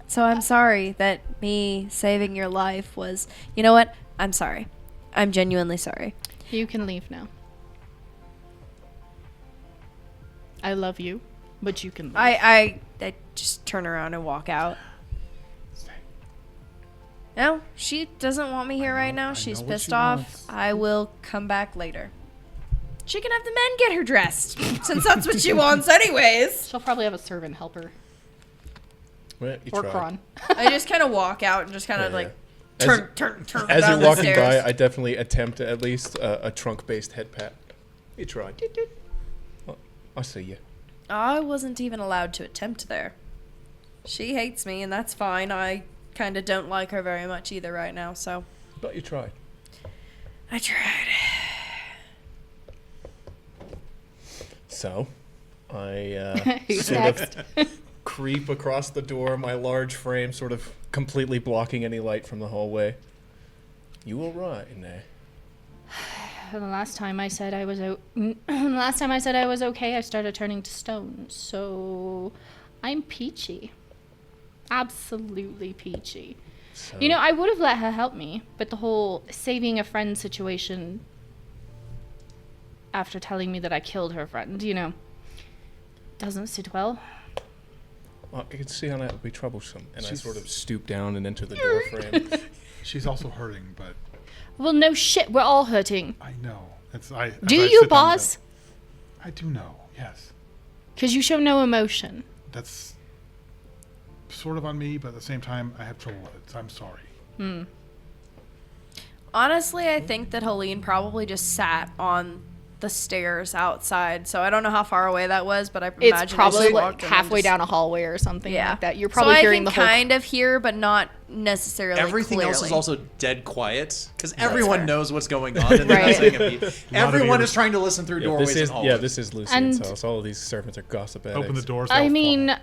So I'm sorry that me saving your life was... You know what? I'm sorry. I'm genuinely sorry. You can leave now. I love you, but you can leave. I just turn around and walk out. No, she doesn't want me here right now. She's know what pissed she off. wants. I will come back later. She can have the men get her dressed, since that's what she wants anyways. She'll probably have a servant helper. Well, you Or tried. Kron. I just kind of walk out and just kind of Yeah, like yeah. turn As down you're the walking stairs. by, I definitely attempt at least a trunk-based head pat. You tried. Oh, I see you. I wasn't even allowed to attempt there. She hates me, and that's fine. I kind of don't like her very much either right now, so But you tried. I tried. So, I Who's sort next? of creep across the door, my large frame sort of completely blocking any light from the hallway. You all right in there? The last time I said I was last time I said I was okay, I started turning to stone. So I'm peachy. Absolutely peachy. So, You know, I would have let her help me, but the whole saving a friend situation after telling me that I killed her friend, you know, doesn't sit well. I can see how that would be troublesome. And I She's- sort of stoop down and enter the door frame. She's also hurting, but Well, no shit, we're all hurting. I know. As Do I you, sit down in boss? bed- I do know. Yes, Because you show no emotion. that's sort of on me, but at the same time, I have trouble with it. So I'm sorry. Honestly, I think that Helene probably just sat on the stairs outside. So I don't know how far away that was, but I It's imagine probably just like walked in and halfway just- down a hallway or something Yeah, like that. You're probably so hearing I the can whole. kind of hear, but not necessarily. Everything else is clearly. also dead quiet because everyone fair. knows what's going on. And they're not Right. saying a beat. Everyone ears. is trying to listen through doorways and hallways. this is Lucian's And- house. All of these servants are gossip addicts. Open the doors. I they'll mean, follow.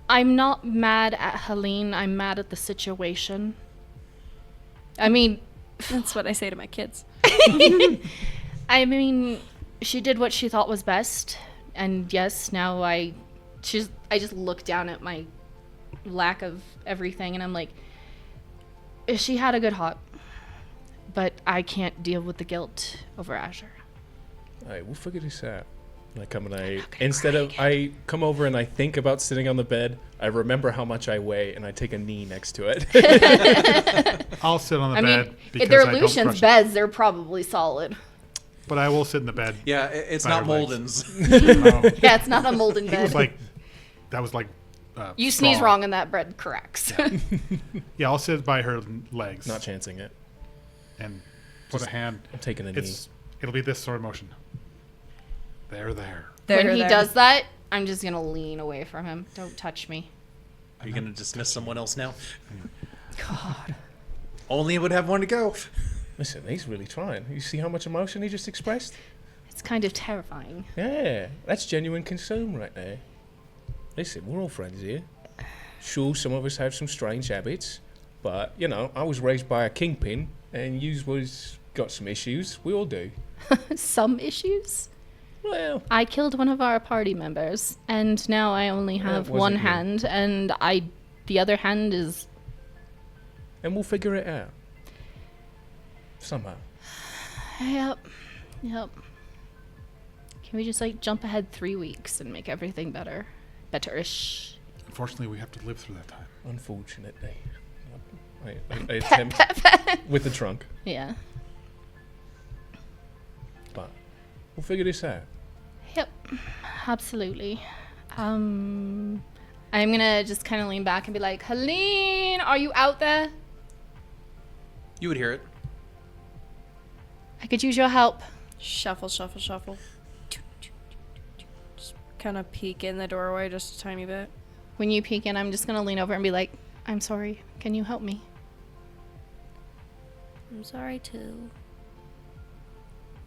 I'm not mad at Helene. I'm mad at the situation. I mean, That's what I say to my kids. I mean, she did what she thought was best, and yes, now I just look down at my lack of everything, and I'm like, she had a good heart, but I can't deal with the guilt over Azure. Alright, we'll figure this out. And I come and I come over and I think about sitting on the bed. I remember how much I weigh and I take a knee next to it. I'll sit on the I bed mean, because if they're I don't Lucian's crush it. beds, they're probably solid. But I will sit in the bed. Yeah, it's By not her legs. Molden's. No, Yeah, it's not a molden it bed. was like that was like. You sneeze straw. wrong and that bread cracks. Yeah, I'll sit by her legs Not chancing it. and put a hand. I'm taking a knee. It'll be this sort of motion. There. When he does that, I'm just gonna lean away from him. Don't touch me. Are you going to dismiss someone else now? God. Only would have one to go. Listen, he's really trying. You see how much emotion he just expressed? It's kind of terrifying. Yeah, that's genuine concern right there. Listen, we're all friends here. Sure, some of us have some strange habits, but, you know, I was raised by a kingpin, and you was got some issues. We all do. Some issues? Well, I killed one of our party members, and now I only have wasn't one you. hand, and the other hand is... and we'll figure it out. Somehow. Yep. Can we just, like, jump ahead 3 weeks and make everything better? Better-ish. Unfortunately, we have to live through that time. Unfortunately. I attempt with the trunk, Yeah. but we'll figure this out. Yep. Absolutely. I'm gonna just kind of lean back and be like, Helene, are you out there? You would hear it. I could use your help. Shuffle, shuffle, shuffle. Just kind of peek in the doorway just a tiny bit. When you peek in, I'm just gonna lean over and be like, I'm sorry. Can you help me? I'm sorry too.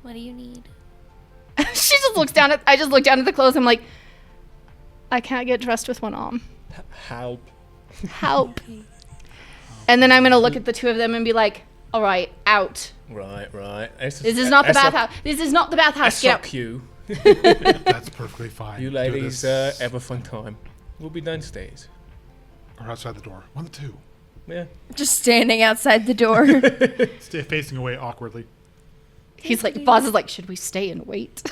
What do you need? She just looks down at. I just look down at the clothes. I'm like, I can't get dressed with one arm. Help. Help. And then I'm gonna look at the two of them and be like, all right, out. Right. This is not the bathhouse. This is not the bathhouse. Get out. Suck you. That's perfectly fine. You Do ladies this. have a fun time. We'll be downstairs. Or outside the door. One of the two. Yeah. Just standing outside the door. Stay facing away awkwardly. He's like, boss is like, should we stay and wait?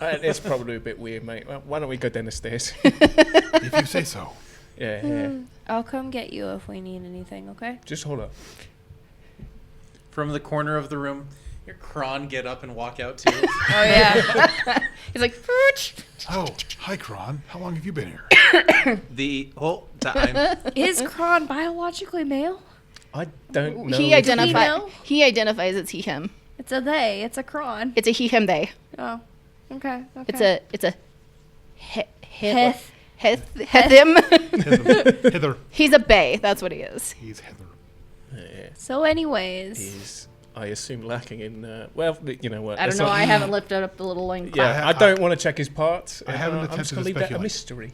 It's probably a bit weird, mate. Well, why don't we go down the stairs? If you say so. Yeah. I'll come get you if we need anything, okay? Just hold up. From the corner of the room, your Kron get up and walk out too. Oh, yeah. He's like, "Pooch." Oh, hi, Kron. How long have you been here? The whole time. Is Kron biologically male? I don't know. He if- Female? He identifies it's he him. It's a they. It's a Kron. It's a he him they. Oh, okay. It's a Heth. him. Hither. He's a bay. That's what he is. He's Hither. Yeah. So, anyways, He's, I assume, lacking in. Well, you know what? I don't that's know. not- I haven't lifted up the little line. Yeah, I don't want to check his parts. I haven't I'm just attempted gonna to leave that a speculate. mystery.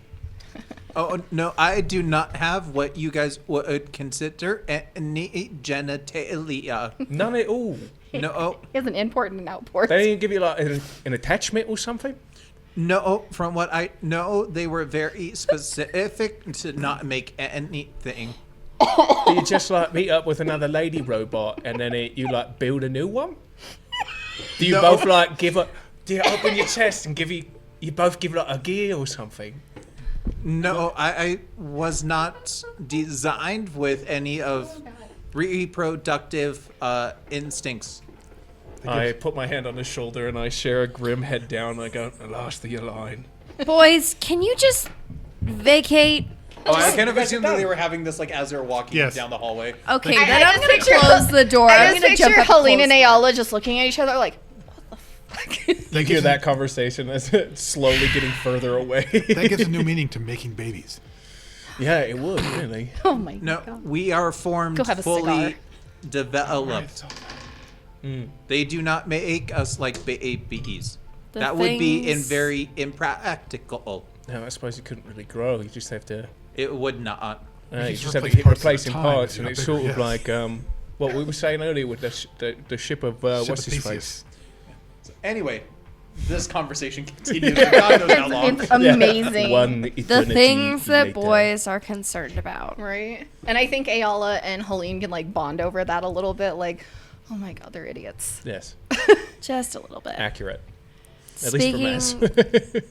Oh no, I do not have what you guys would consider any genitalia. None at all. No, He has an import and an outport. They didn't give you like an attachment or something. no. From what I know, they were very specific to not make anything. Do you just like meet up with another lady robot and then you like build a new one? Do you No. both like give up? Do you open your chest and you both give like a gear or something? No, I was not designed with any of reproductive instincts. I put my hand on his shoulder and I share a grim head down. And I go, "Last of your line." boys, can you just vacate? Oh, I kind of assumed that they were having this like as they were walking Yes. down the hallway. Okay, I then I'm just gonna picture- close the door. I I'm just gonna jump picture up Helene and close. Ayala just looking at each other like, what the fuck? You hear that conversation as it's slowly getting further away. That gives a new meaning to making babies. Yeah, it would really. Oh my No, god. we are formed Go have a fully cigar. developed. They do not make us like babies. The That would be things- very impractical. No, I suppose you couldn't really grow. You just have to. It would not. You just just have to replace keep parts at a replacing time parts, as you and got it's bigger, sort of yes. like what we were saying earlier with the ship of what's his face. Anyway, this conversation continues for God knows how long. It's amazing. One The eternity things that later. boys are concerned about. Right? And I think Ayala and Helene can like bond over that a little bit. Like, oh my god, they're idiots. Yes, Just a little bit. accurate. At Speaking, least for Mass.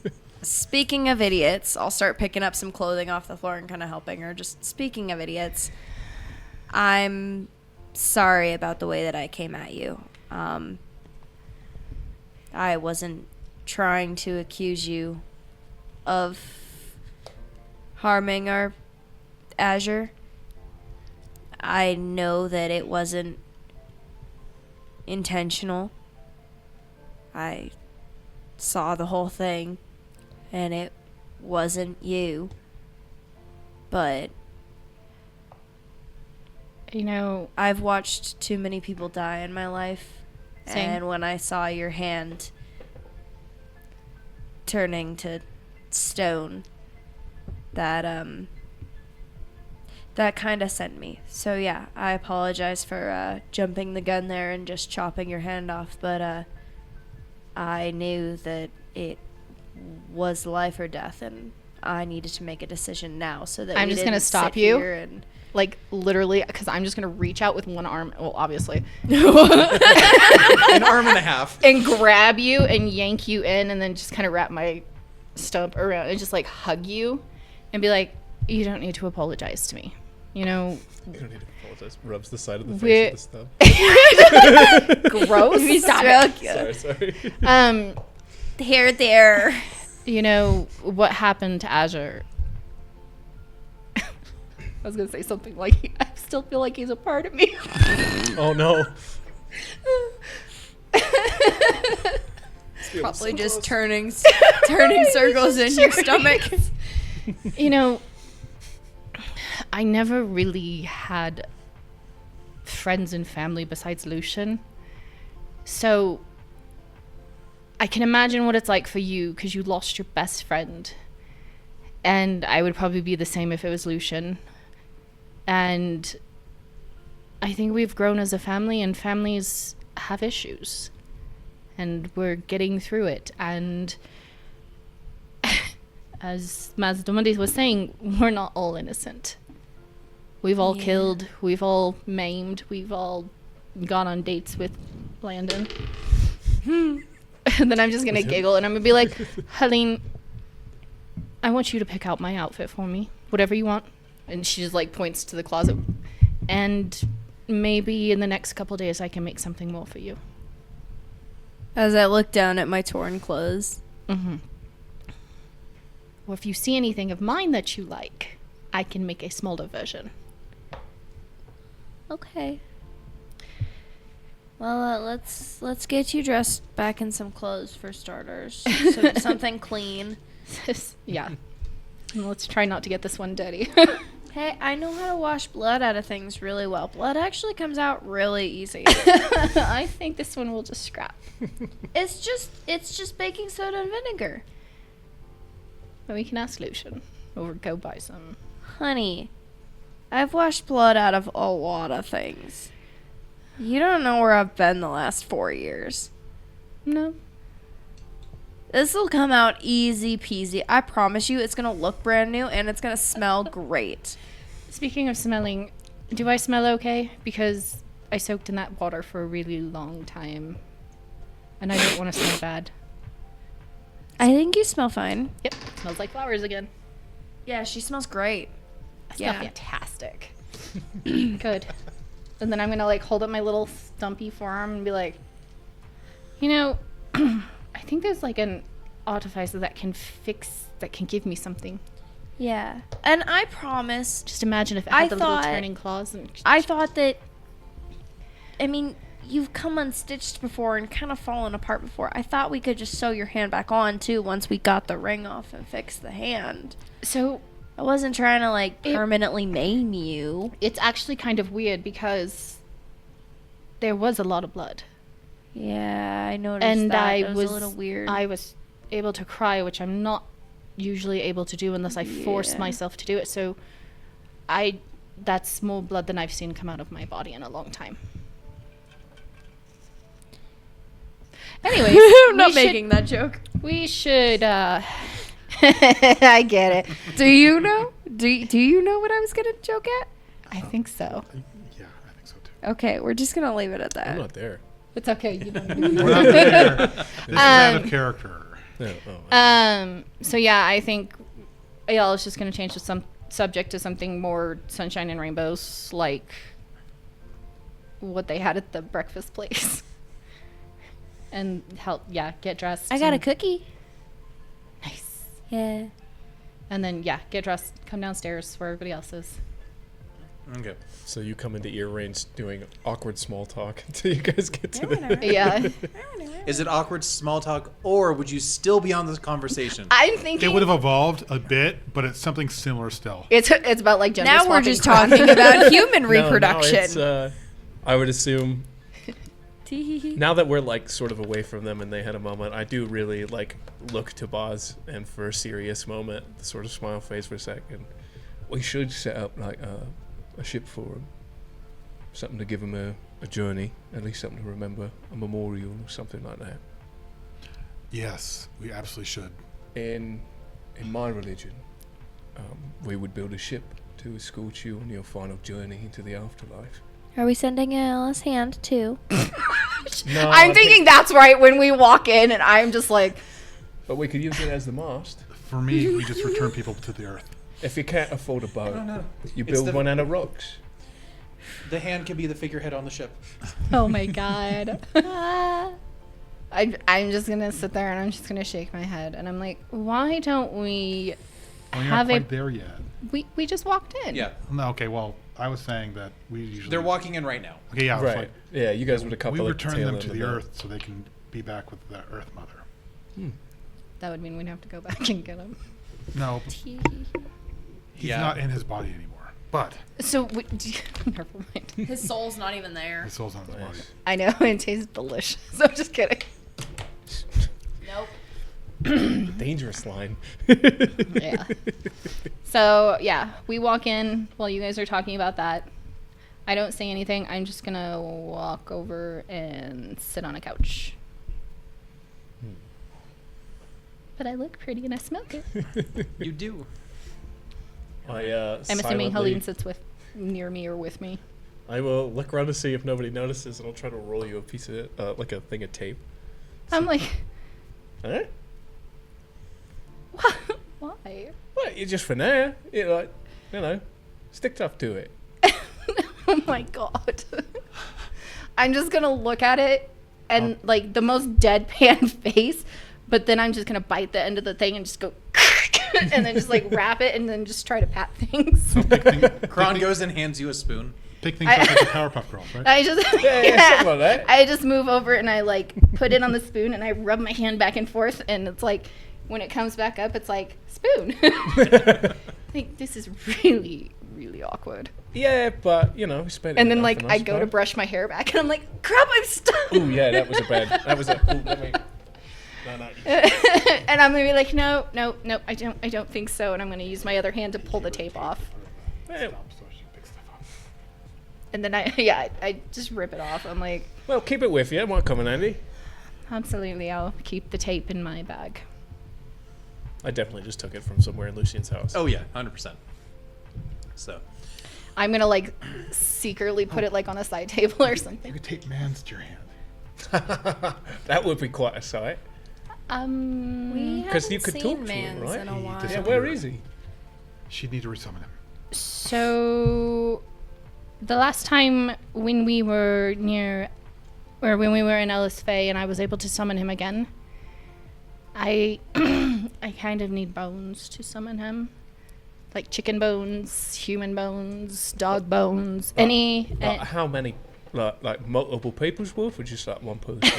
speaking of idiots, I'll start picking up some clothing off the floor and kind of helping her. Just speaking of idiots, I'm sorry about the way that I came at you. I wasn't trying to accuse you of harming our Azure. I know that it wasn't intentional. I saw the whole thing, and it wasn't you. But You know, I've watched too many people die in my life, Same. and when I saw your hand, turning to stone that that kind of sent me. So yeah, I apologize for jumping the gun there and just chopping your hand off, but I knew that it was life or death, and I needed to make a decision now so that I'm we just gonna didn't stop sit you. here and Like literally, because I'm just gonna reach out with one arm. Well, obviously, An arm and a half. and grab you and yank you in, and then just kind of wrap my stump around and just like hug you, and be like, "You don't need to apologize to me. You know, You don't need to apologize. Rubs the side of the We're- face with the stub. gross. Stop it. Sorry. there. You know what happened to Azure? I was gonna say something like, I still feel like he's a part of me. Oh no. Probably just turning circles in your stomach. You know, I never really had friends and family besides Lucian. So I can imagine what it's like for you because you lost your best friend. And I would probably be the same if it was Lucian. And I think we've grown as a family, and families have issues. And we're getting through it. And as Mazda was saying, we're not all innocent. We've all killed, we've all maimed, we've all gone on dates with Landon. And then I'm just gonna giggle and I'm gonna be like, Helene, I want you to pick out my outfit for me, whatever you want. And she just like points to the closet. And maybe in the next couple days I can make something more for you. As I look down at my torn clothes. Mm-hmm. Or if you see anything of mine that you like, I can make a smaller version. Okay. Well, let's get you dressed back in some clothes for starters. Something clean. Yeah. And let's try not to get this one dirty. Hey, I know how to wash blood out of things really well. Blood actually comes out really easy. I think this one will just scrap. It's just baking soda and vinegar. But we can ask Lucian. Or go buy some. Honey, I've washed blood out of a lot of things. You don't know where I've been the last 4 years. No. This will come out easy peasy. I promise you it's going to look brand new and it's going to smell great. Speaking of smelling, do I smell okay? Because I soaked in that water for a really long time. And I don't want to smell bad. I think you smell fine. Yep. Smells like flowers again. Yeah, she smells great. I smell fantastic. Good. And then I'm going to like hold up my little stumpy forearm and be like, you know, I think there's like an artificer that can give me something. Yeah. And I promise, Just imagine if it had the little turning claws. And I thought that, I mean, you've come unstitched before and kind of fallen apart before. I thought we could just sew your hand back on too once we got the ring off and fixed the hand. So I wasn't trying to like permanently maim you. it's actually kind of weird because there was a lot of blood. Yeah, I noticed And that. I It was a little weird. I was able to cry, which I'm not usually able to do unless I force Yeah. myself to do it. So that's more blood than I've seen come out of my body in a long time. Anyways, I'm not making that joke. We should. I get it. Do you know? Do you know what I was gonna joke at? I think so. Yeah, I think so too. Okay, we're just gonna leave it at I'm that. not there. It's okay. You don't. We're not there. This is out of character. No, oh, So yeah, I think Ayala is just going to change the subject to something more sunshine and rainbows, like what they had at the breakfast place, and get dressed. I got a and- cookie. Nice. Yeah. And then get dressed, come downstairs where everybody else is. Okay. so you come into ear range doing awkward small talk until you guys get to the. Whatever. Yeah, Is it awkward small talk, or would you still be on this conversation? I'm It thinking would have evolved a bit, but it's something similar still. it's about like gender Now we're swapping just crap. talking about human No, reproduction. it's, I would assume Now that we're like sort of away from them and they had a moment, I do really like look to Boz and for a serious moment, the sort of smile face for a second. We should set up like a ship for him. Something to give him a journey, at least something to remember, a memorial or something like that. Yes, we absolutely should. In my religion, we would build a ship to escort you on your final journey into the afterlife. Are we sending Ella's hand too? No, I'm thinking that's right when we walk in, and I'm just like, but we could use it as the mast. For me, we just return people to the earth. If you can't afford a boat, no. you It's build one out of rocks. The hand can be the figurehead on the ship. oh my god. I'm just gonna sit there and I'm just gonna shake my head, and I'm like, why don't we Oh, you're have not a? quite there yet. We just walked in. Yeah, No, okay, well, I was saying that we usually... they're walking in right now. Okay, yeah, Right. Like, Yeah, you guys would have couple we of return tail them end to of the that. earth so they can be back with the Earth Mother. That would mean we'd have to go back and get him. No, he's Yeah. not in his body anymore. But So never mind. His soul's not even there. his soul's not in his body. I know it tastes delicious. I'm just kidding. Nope. Dangerous line. Yeah. So yeah, we walk in while you guys are talking about that. I don't say anything. I'm just gonna walk over and sit on a couch. But I look pretty and I smell good. You do. I'm I'm assuming Helene sits near me or with me. I will look around to see if nobody notices, and I'll try to roll you a piece of like a thing of tape. I'm like, Huh? why? Well, you just for now. You know, stick tough to it. Oh my god. I'm just gonna look at it and like the most deadpan face, but then I'm just gonna bite the end of the thing and just go and then just like wrap it and then just try to pat things. Kron goes and hands you a spoon. Pick things up like the Powerpuff Girls, right? I just Yeah, something like that. I just move over and I like put it on the spoon and I rub my hand back and forth, and it's like when it comes back up it's like spoon. Like this is really awkward. Yeah, but you know, we spent. And then enough like on I us, go to right? brush my hair back and I'm like, crap, I'm stuck. Ooh, yeah, that was a bad. That was a. Ooh, let me. No. And I'm gonna be like, no, I don't think so, and I'm gonna use my other hand to pull the tape off. Well, And then I just rip it off. I'm like, well, keep it with you. It might come in handy. absolutely, I'll keep the tape in my bag. I definitely just took it from somewhere in Lucian's house. Oh yeah, 100%. So I'm gonna like secretly put it like on a side table or You something. could tape Mans to your hand. That would be quite a sight. We 'Cause you haven't could seen talk to him, Mans right? in a He while. just- Yeah, where is he? She'd need to resummon him. So the last time when we were near, or when we were in Ellis Faye and I was able to summon him again, I I kind of need bones to summon him. Like chicken bones, human bones, dog bones, any. How many? Like multiple people's worth, or just like one person?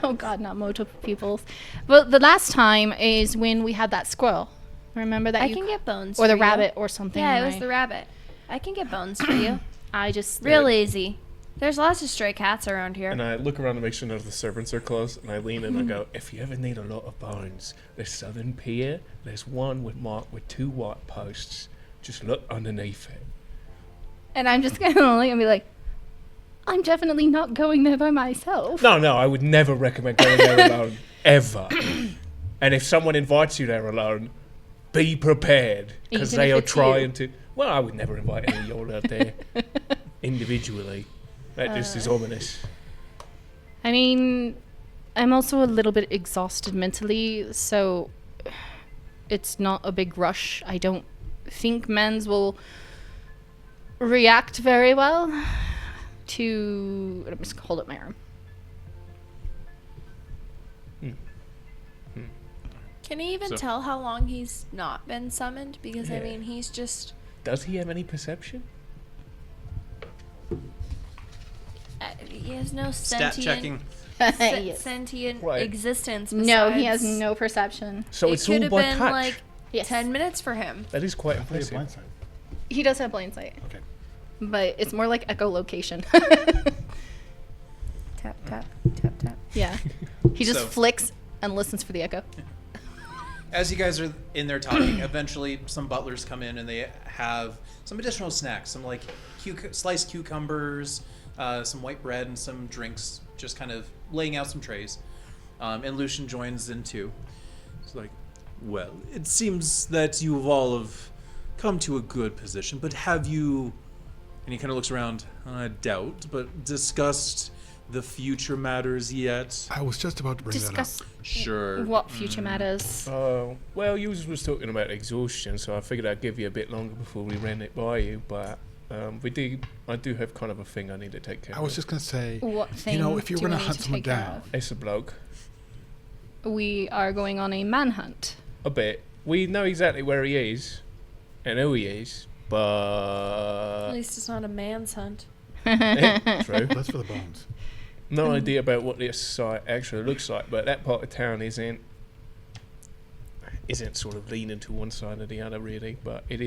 Oh God, not multiple people's. But the last time is when we had that squirrel. Remember that? I you can get bones. or the for you. rabbit or something. Yeah, it and was the rabbit. I can get bones for you. I just Real easy. There's lots of stray cats around here. And I look around to make sure none of the servants are close, and I lean in and I go, if you ever need a lot of bones, there's Southern Pier, there's one marked with 2 white posts. Just look underneath it. And I'm just gonna look and be like, I'm definitely not going there by myself. No, I would never recommend going there alone, ever. And if someone invites you there alone, be prepared, because Even they if are it's trying to... Well, I would never invite any of y'all out there individually. That just is ominous. I mean, I'm also a little bit exhausted mentally, so it's not a big rush. I don't think Mans will react very well to... Let me just hold up my arm. Can he even So- tell how long he's not been summoned? Because, I Yeah. mean, he's just... Does he have any perception? he has no stat sentient, checking. Yes. sentient Right. existence. No, he has besides- no perception. So It it's could all have by been touch. like Yes. 10 minutes for him. That is quite I thought he had impressive. blindsight. He does have blind sight, Okay. but it's more like echolocation. 10 Tap, tap, tap, tap. Yeah. He just So- flicks and listens for the echo. As you guys are in there talking, eventually some butlers come in and they have some additional snacks, some like sliced cucumbers, some white bread, and some drinks, just kind of laying out some trays. And Lucian joins in too. It's like, well, it seems that you all have come to a good position, but have you, and he kind of looks around, I doubt, but discussed the future matters yet? I was just about to bring Discuss Sure. what future matters. Well, you was talking about exhaustion, so I figured I'd give you a bit longer before we ran it by you. But I do have kind of a thing I need to take care that up. I of. was just going to say, What thing? you know, if you do were we going to need hunt to someone take care down, It's a bloke. of? We are going on a manhunt. A bit. We know exactly where he is and who he is, At but least it's not a man's hunt. true. that's for the bones. No idea about what this site actually looks like, but that part of town isn't sort of leaning to one side or the other really, but it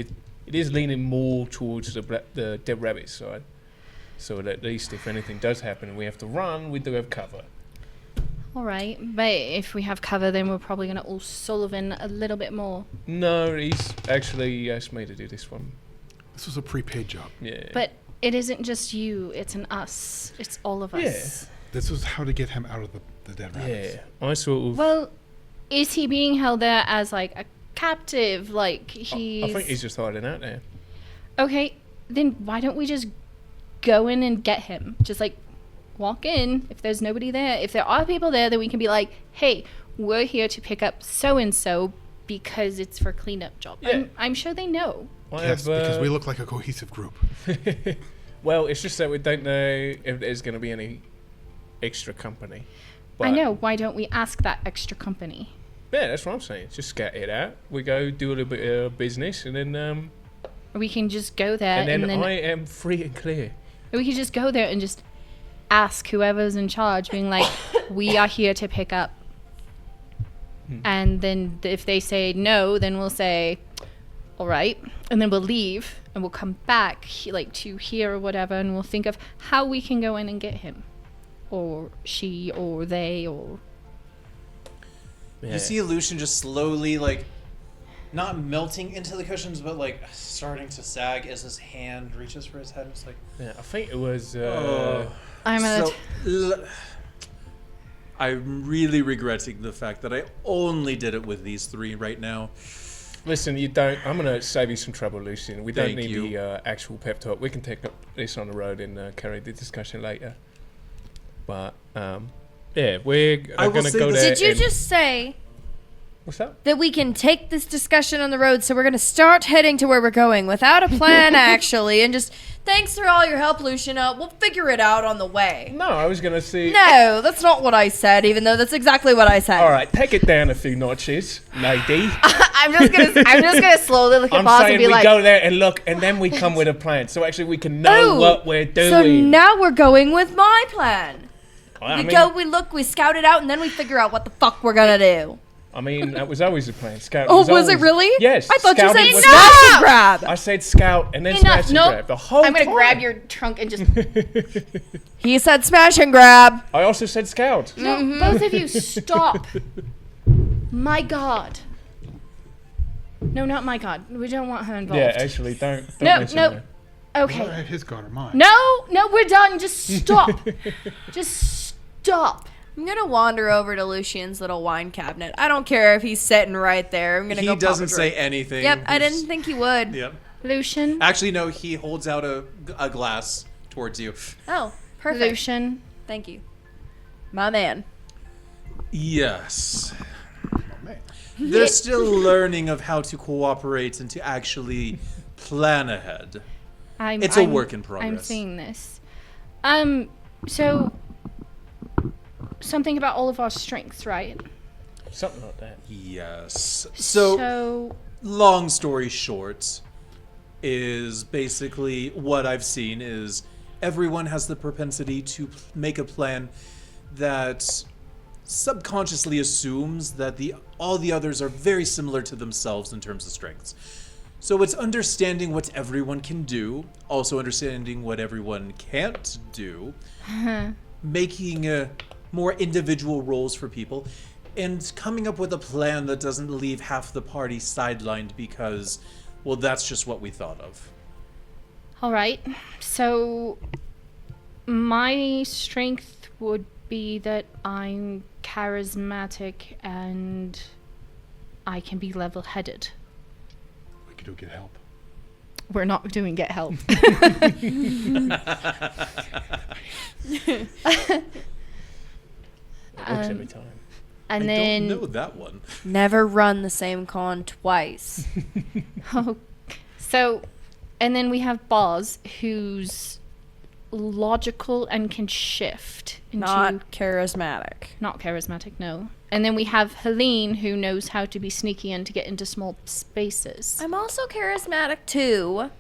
is leaning more towards the dead rabbit side. So that at least if anything does happen and we have to run, we do have cover. All right, but if we have cover, then we're probably going to all Sullivan a little bit more. No, he's actually asked me to do this one. This was a prepaid job. Yeah. But it isn't just you, it's an us. It's all of us. This was how to get him out of the dead rabbits. yeah, I sort of. Well, is he being held there as like a captive? Like I he's. think he's just hiding out there. Okay, then why don't we just go in and get him? Just like walk in. If there's nobody there, if there are people there, then we can be like, hey, we're here to pick up so and so because it's for cleanup job. Yeah. I'm sure they know. I Yes, have, because we look like a cohesive group. Well, it's just that we don't know if there's going to be any extra company. I know. Why don't we ask that extra company? Yeah, that's what I'm saying. Just scat it out. We go do a little bit of business, and then We can just go there and and then then I am free and clear. we can just go there and just ask whoever's in charge, being like, we are here to pick up. And then if they say no, then we'll say, all right. And then we'll leave and we'll come back like to here or whatever. And we'll think of how we can go in and get him or she or they or. Yeah. You see Lucian just slowly, like, not melting into the cushions, but like starting to sag as his hand reaches for his head. It's like, Yeah, I think it was. I'm gonna. I'm really regretting the fact that I only did it with these three right now. Listen, you don't. I'm gonna save you some trouble, Lucian. We don't Thank need you. the actual pep talk. We can take up this on the road and carry the discussion later. But yeah, we're I will gonna say go this- there. Did you and- just say What's that? that we can take this discussion on the road, so we're going to start heading to where we're going without a plan, actually, and just, thanks for all your help, Lucian. We'll figure it out on the way. No, I was gonna see. No, that's not what I said, even though that's exactly what I said. All right, take it down a few notches, lady. I'm just gonna slowly look at I'm Boss and saying be we like, go there and look, and then we come with a plan, so actually we can know Oh, what we're doing. So now we're going with my plan. I We mean, go, we look, we scout it out, and then we figure out what the fuck we're gonna do. I mean, that was always the plan. Scout. Oh, was always, it really? Yes. I thought you scouting said was- smash and grab. I said scout and then enough. smash and Nope. grab. The whole I'm gonna time. grab your trunk and just. He said smash and grab. I also said scout. No, both of you stop. My God. No, not my God. We don't want her involved. Yeah, actually, don't No, mention no. that. I Okay. have his God or mine. No, we're done. Just stop. Just stop. I'm gonna wander over to Lucian's little wine cabinet. I don't care if he's sitting right there. I'm gonna He go pop doesn't a say drink. anything. Yep, I He's- didn't think he would. Yep. Lucian. Actually, no, he holds out a glass towards you. Oh, perfect. Lucian. Thank you. My man. Yes. Oh, man. They're still learning of how to cooperate and to actually plan ahead. It's a work in I'm progress. seeing this. So something about all of our strengths, right? Something like that. Yes. So, long story short, is basically what I've seen is everyone has the propensity to make a plan that subconsciously assumes that all the others are very similar to themselves in terms of strengths. So it's understanding what everyone can do, also understanding what everyone can't do, making more individual roles for people and coming up with a plan that doesn't leave half the party sidelined because, well, that's just what we thought of. All right. So my strength would be that I'm charismatic and I can be level-headed. We could go get help. We're not doing get help. It works every time. And I then don't know that one. Never run the same con twice. So, and then we have Boz, who's logical and can shift into Not charismatic. not charismatic, no. And then we have Helene, who knows how to be sneaky and to get into small spaces. I'm also charismatic too.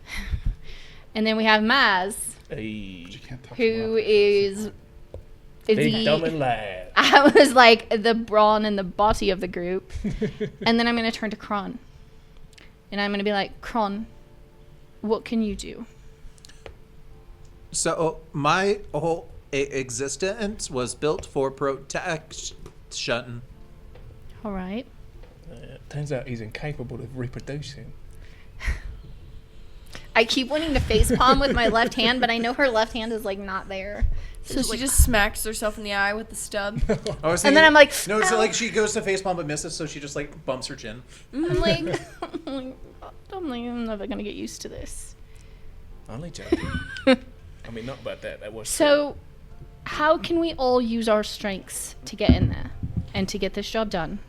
And then we have Maz, Hey, You can't talk who about is big, dumb, the and loud. I was like the brawn and the body of the group. And then I'm going to turn to Kron. And I'm going to be like, Kron, what can you do? So my whole existence was built for protection. All right. Turns out he's incapable of reproducing. I keep wanting to facepalm with my left hand, but I know her left hand is like not there. So she just smacks herself in the eye with the stub. I was And then I'm like, no, it's "Ow." like she goes to facepalm but misses, so she just like bumps her chin. I'm like, I'm never gonna get used to this. Only joking. I mean, not about that. That was So, how can we all use our strengths to get in there and to get this job done?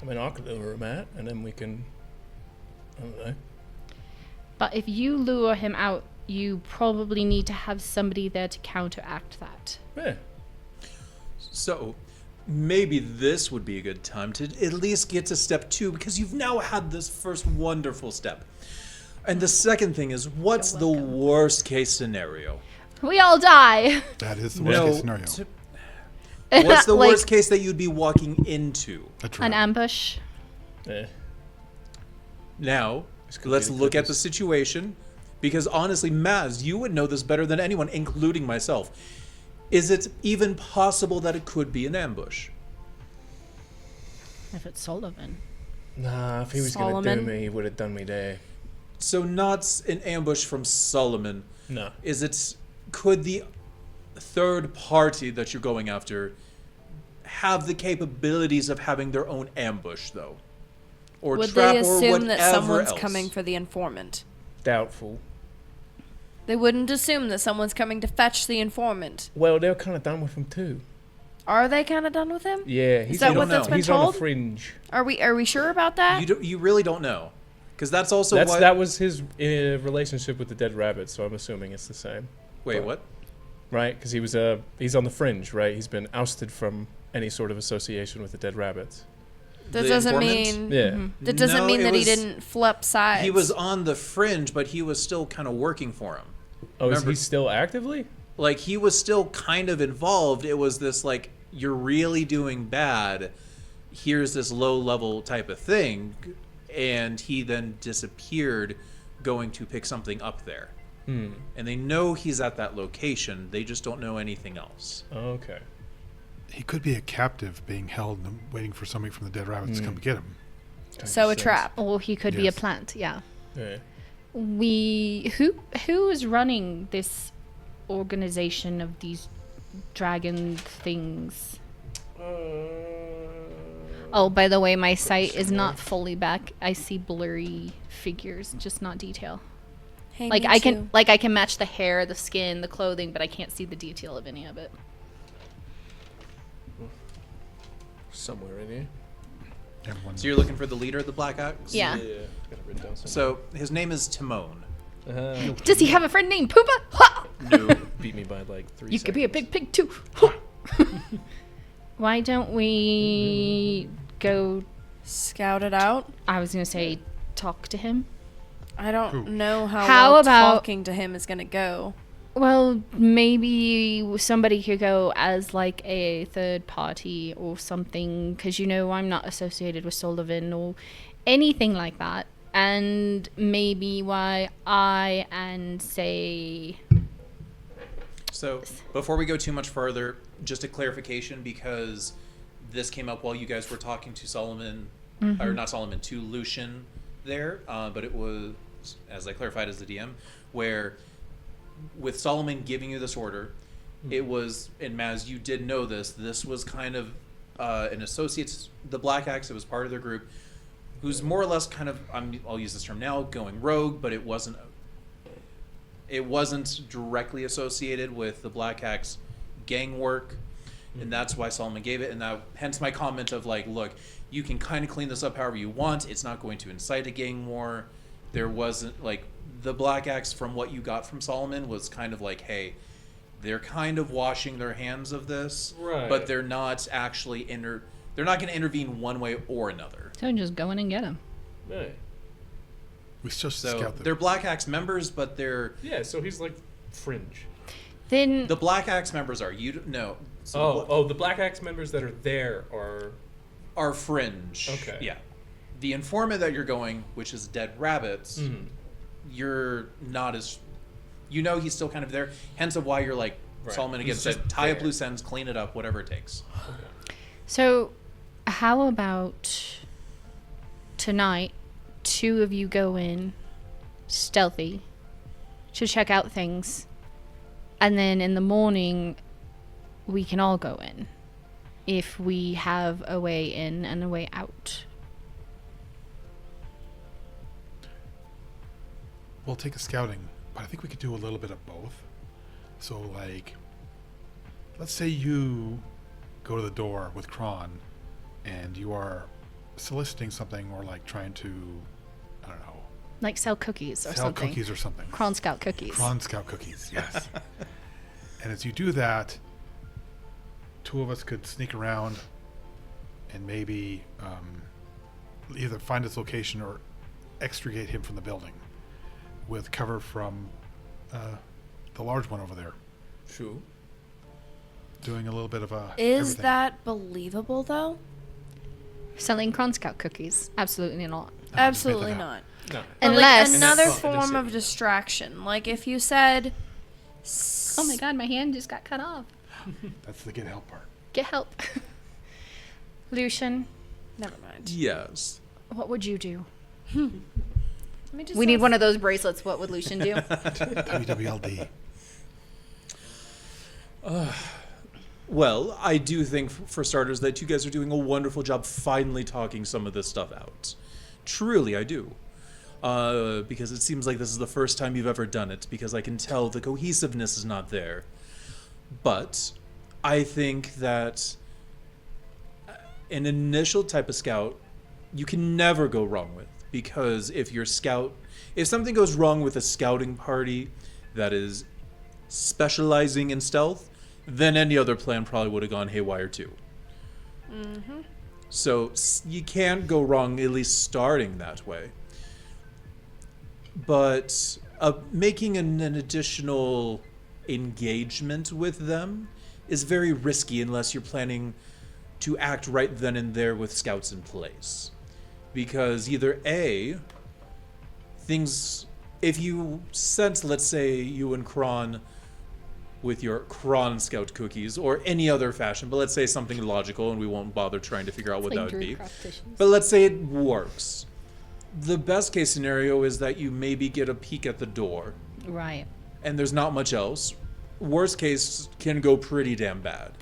I mean, I could lure him out, and then we can. I don't know. But if you lure him out, you probably need to have somebody there to counteract that. Yeah. So maybe this would be a good time to at least get to step 2 because you've now had this first wonderful step. And the second thing is, what's the worst case scenario? We all die. That is the worst case scenario. What's the Like, worst case that you'd be walking into? A trap. An ambush. Yeah. Now, could let's be the look at quickest. the situation. Because honestly, Maz, you would know this better than anyone, including myself. Is it even possible that it could be an ambush? If it's Sullivan. Nah, if he was going to do Solomon? me, he would have done me there. So not an ambush from Solomon. No. Is it, could the third party that you're going after have the capabilities of having their own ambush, though? Or Would trap they or assume whatever that someone's else? coming for the informant? Doubtful. They wouldn't assume that someone's coming to fetch the informant. Well, they're kind of done with him too. Are they kind of done with him? Yeah, he's that what on, that's been he's on told? the fringe. Are we sure about that? You really don't know. Because that's also what... That was his relationship with the dead rabbit, so I'm assuming it's the same. Wait, what? Right? Because he's on the fringe, right? He's been ousted from any sort of association with the dead rabbits. That The doesn't informant? mean Yeah. that doesn't No, mean it that he was- didn't flip sides. He was on the fringe, but he was still kind of working for him. Oh, Remember- is he still actively? Like, he was still kind of involved. It was this, like, you're really doing bad. Here's this low-level type of thing. And he then disappeared going to pick something up there. Hmm. And they know he's at that location. They just don't know anything else. Oh, okay. He could be a captive being held and waiting for somebody from the dead rabbits to come get him. Kinda so a makes sense. trap. Or he could be a Yes. plant, yeah. Yeah. Who is running this organization of these dragon things? Oh, by the way, my sight is not fully back. I see blurry figures, just not detail. Hey, Like me I too. can match the hair, the skin, the clothing, but I can't see the detail of any of it. Somewhere in here. Everyone So you're looking for the leader of the Black Ox? Yeah. Got it written down somewhere. So his name is Timon. Does he have a friend named Poopa? Ha! No. Beat me by like 3 You seconds. could be a big pig too. Ha! Why don't we go? Scout it out. I was gonna say talk to him. I don't Who? know how How well about- talking to him is gonna go. Well, maybe somebody could go as like a third party or something, because I'm not associated with Sullivan or anything like that. And maybe why I and say So before we go too much further, just a clarification, because this came up while you guys were talking to Solomon, or not Solomon, to Lucian there, but it was, as I clarified as the DM, where with Solomon giving you this order, it was, and Maz, you did know this was kind of an associate, the Black Axe, it was part of their group, who's more or less kind of, I'll use this term now, going rogue, but it wasn't directly associated with the Black Axe gang work, and that's why Solomon gave it, and that, hence my comment of like, look, you can kind of clean this up however you want, it's not going to incite a gang war. There wasn't, like, the Black Axe, from what you got from Solomon, was kind of like, hey, they're kind of washing their hands of this, Right. but they're not actually they're not going to intervene one way or another. So just go in and get him. Yeah. We still So scout them. they're Black Axe members, but they're Yeah, so he's like fringe. Then the Black Axe members are no. So The Black Axe members that are there are fringe. Okay. Yeah. The informant that you're going, which is Dead Rabbits, you're not as, he's still kind of there. Hence of why you're like, Right. Solomon again He's said, just tie up there. loose ends, clean it up, whatever it takes. So, how about tonight, two of you go in stealthy to check out things, and then in the morning, we can all go in if we have a way in and a way out. We'll take a scouting, but I think we could do a little bit of both. So, like, let's say you go to the door with Kron, and you are soliciting something, or like trying to, I don't know, Like sell cookies or sell something. cookies or something. Cron Scout cookies. Kron Scout cookies, yes. And as you do that, two of us could sneak around and maybe either find his location or extricate him from the building with cover from the large one over there, True. doing a little bit of a Is everything. that believable though? Selling Cron Scout cookies? Absolutely not. No, just make Absolutely that not. No. But Unless- like another And that's not in the form of city. distraction. Like if you said, Oh my god, my hand just got cut off. That's the get help part. Get help. Lucian, never mind. Yes. what would you do? Let me just We need one of those bracelets. What would Lucian do? WWLD. Well, I do think, for starters, that you guys are doing a wonderful job finally talking some of this stuff out. Truly, I do. Because it seems like this is the first time you've ever done it, because I can tell the cohesiveness is not there. But I think that an initial type of scout you can never go wrong with, because if something goes wrong with a scouting party that is specializing in stealth, then any other plan probably would have gone haywire too. So you can't go wrong, at least starting that way. But making an additional engagement with them is very risky unless you're planning to act right then and there with scouts in place. Because either A, if you sense, let's say, you and Kron with your Kron Scout cookies, or any other fashion, but let's say something logical, and we won't bother trying to figure out what that would be. But let's say it works. The best case scenario is that you maybe get a peek at the door, Right. and there's not much else. Worst case can go pretty damn bad.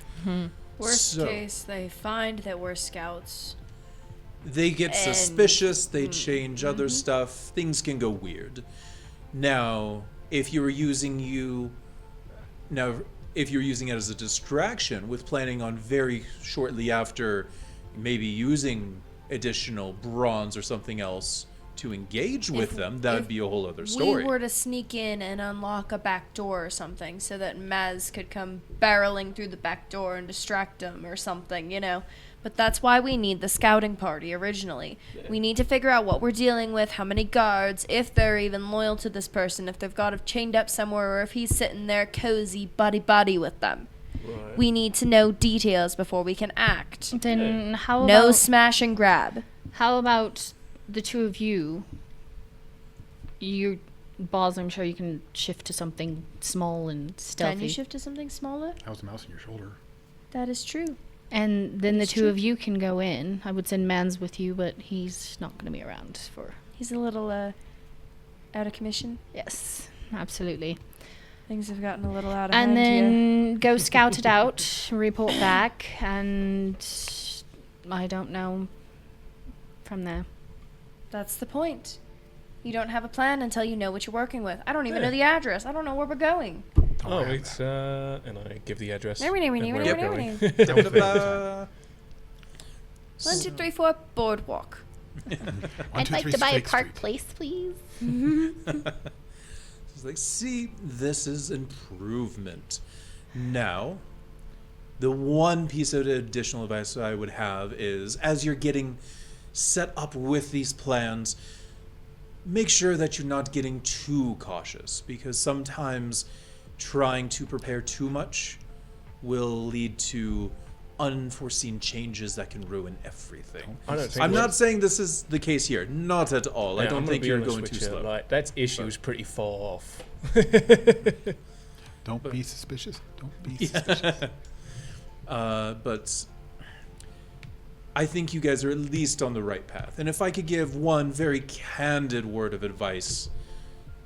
Worst So- case, they find that we're scouts. They get And- suspicious, they change other stuff, things can go weird. Now, if you're using it as a distraction with planning on very shortly after maybe using additional bronze or something else to engage with them, that would if be a whole other story. We were to sneak in and unlock a back door or something so that Maz could come barreling through the back door and distract him or something, But that's why we need the scouting party originally. We need to figure out what we're dealing with, how many guards, if they're even loyal to this person, if they've got him chained up somewhere, or if he's sitting there cozy buddy-buddy with them. Right. We need to know details before we can act. Then how No about smash and grab. how about the two of you? You Balls, I'm sure you can shift to something small and stealthy. Can you shift to something smaller? That was a mouse in your shoulder. That is true. And then the It's two true. of you can go in. I would send Mans with you, but he's not going to be around for... He's a little out of commission. Yes, absolutely. Things have gotten a little out of And hand here. then go scout it out, report back, and I don't know from there. That's the point. You don't have a plan until you know what you're working with. I don't even Yeah. know the address. I don't know where we're going. Oh, it's and I give the address. One, and where we're going. Da-da-da. 2, 3, 4 boardwalk. I'd like to buy a Park Place, please. It's like, see, this is improvement. Now, the one piece of additional advice I would have is, as you're getting set up with these plans, make sure that you're not getting too cautious, because sometimes trying to prepare too much will lead to unforeseen changes that can ruin everything. I don't think I'm we're- not saying this is the case here. Not at all. I Yeah, don't I'm gonna think be you're honest going with too you, slow. Like, that issue is pretty far off. Don't be suspicious. Don't be suspicious. But I think you guys are at least on the right path. And if I could give one very candid word of advice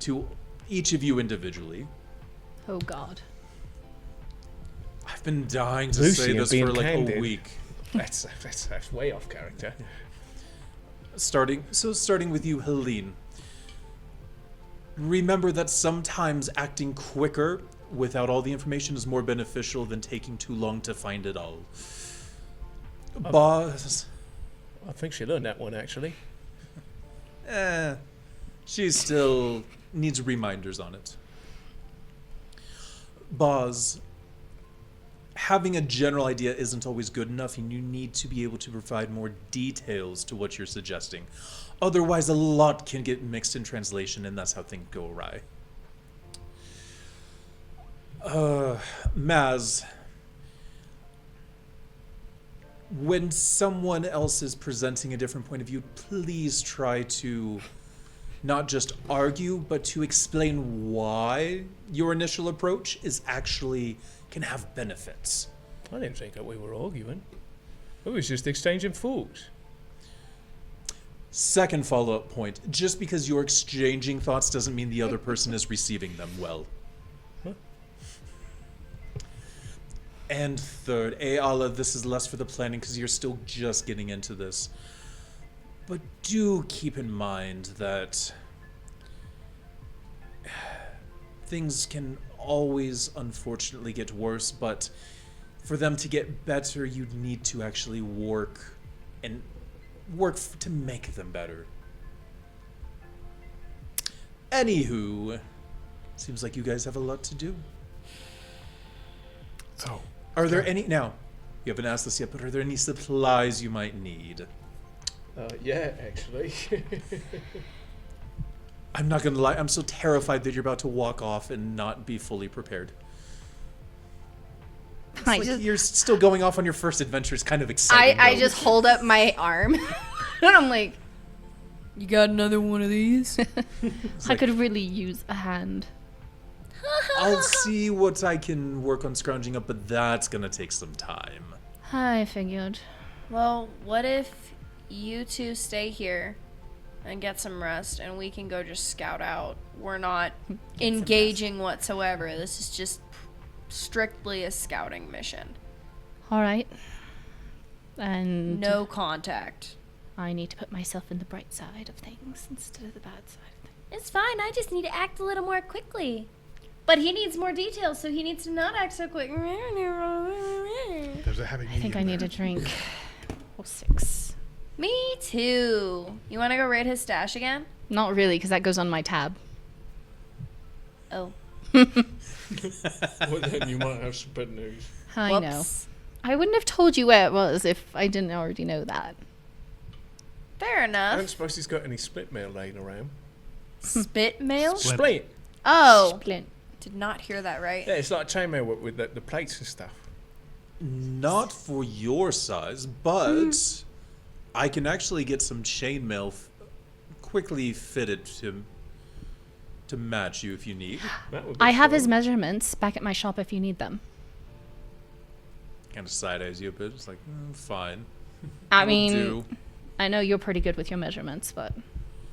to each of you individually, Oh, God. I've been dying to Lucy, say you're this being for like candid. a week. That's way off character. Starting with you, Helene. Remember that sometimes acting quicker without all the information is more beneficial than taking too long to find it all. Boss, I think she learned that one, actually. she still needs reminders on it. Boz, having a general idea isn't always good enough, and you need to be able to provide more details to what you're suggesting. Otherwise, a lot can get mixed in translation, and that's how things go awry. Maz, when someone else is presenting a different point of view, please try to not just argue, but to explain why your initial approach is actually can have benefits. I didn't think that we were arguing. We was just exchanging thoughts. Second follow-up point, just because you're exchanging thoughts doesn't mean the other person is receiving them well. Huh? And third, Ayala, this is less for the planning because you're still just getting into this. But do keep in mind that things can always unfortunately get worse, but for them to get better, you'd need to actually work to make them better. Anywho, seems like you guys have a lot to do. So, Are there any, now, you haven't asked this yet, but are there any supplies you might need? Yeah, actually. I'm not gonna lie, I'm so terrified that you're about to walk off and not be fully prepared. It's I like just- you're still going off on your first adventure. It's kind of exciting. I though. just hold up my arm. and I'm like, You got another one of these? I could really use a hand. I'll see what I can work on scrounging up, but that's gonna take some time. I figured. Well, what if you two stay here and get some rest and we can go just scout out? We're not engaging whatsoever. This is just strictly a scouting mission. All right. And No contact. I need to put myself in the bright side of things instead of the bad side of things. It's fine. I just need to act a little more quickly. But he needs more details, so he needs to not act so quick. there's a heavy I think I medium need there. a drink. Oh, 6. Me too. You want to go raid his stash again? Not really, because that goes on my tab. Oh. Well, then you might have some bad news. I know. Whoops. I wouldn't have told you where it was if I didn't already know that. Fair I enough. don't suppose he's got any split mail laying around. Spit mail? Splint. Split? Oh. Splint. Did not hear that right. Yeah, it's like chainmail with the plates and stuff. Not for your size, but I can actually get some chainmail quickly fitted to to match you if you need. That would be I have his fun. measurements back at my shop if you need them. Kind of side eyes you a bit. It's like, fine. I Will mean, do. I know you're pretty good with your measurements, but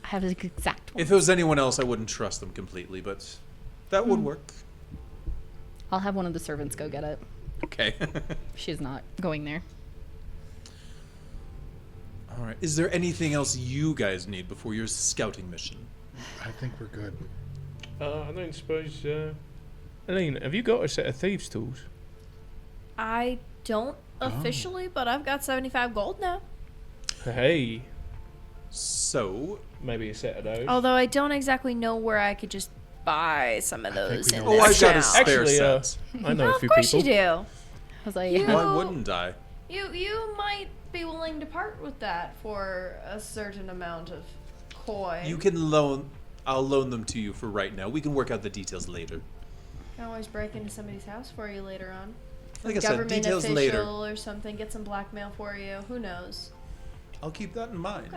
I have his exact one. If it was anyone else, I wouldn't trust them completely, but that would work. I'll have one of the servants go get it. Okay. She's not going there. All right. Is there anything else you guys need before your scouting mission? I think we're good. I don't suppose. Elaine, have you got a set of thieves' tools? I don't officially, but I've got 75 gold now. Hey, So, maybe a set of those. Although I don't exactly know where I could just buy some of I think those we in know this where- I've got a town. spare Actually, set. I know Well, a few of course people. you do. I was like, You- Why wouldn't I? You might be willing to part with that for a certain amount of coin. You can loan. I'll loan them to you for right now. We can work out the details later. I can always break into somebody's house for you later on. Like I Some said, government details official later. or something, get some blackmail for you. Who knows? I'll keep that in mind.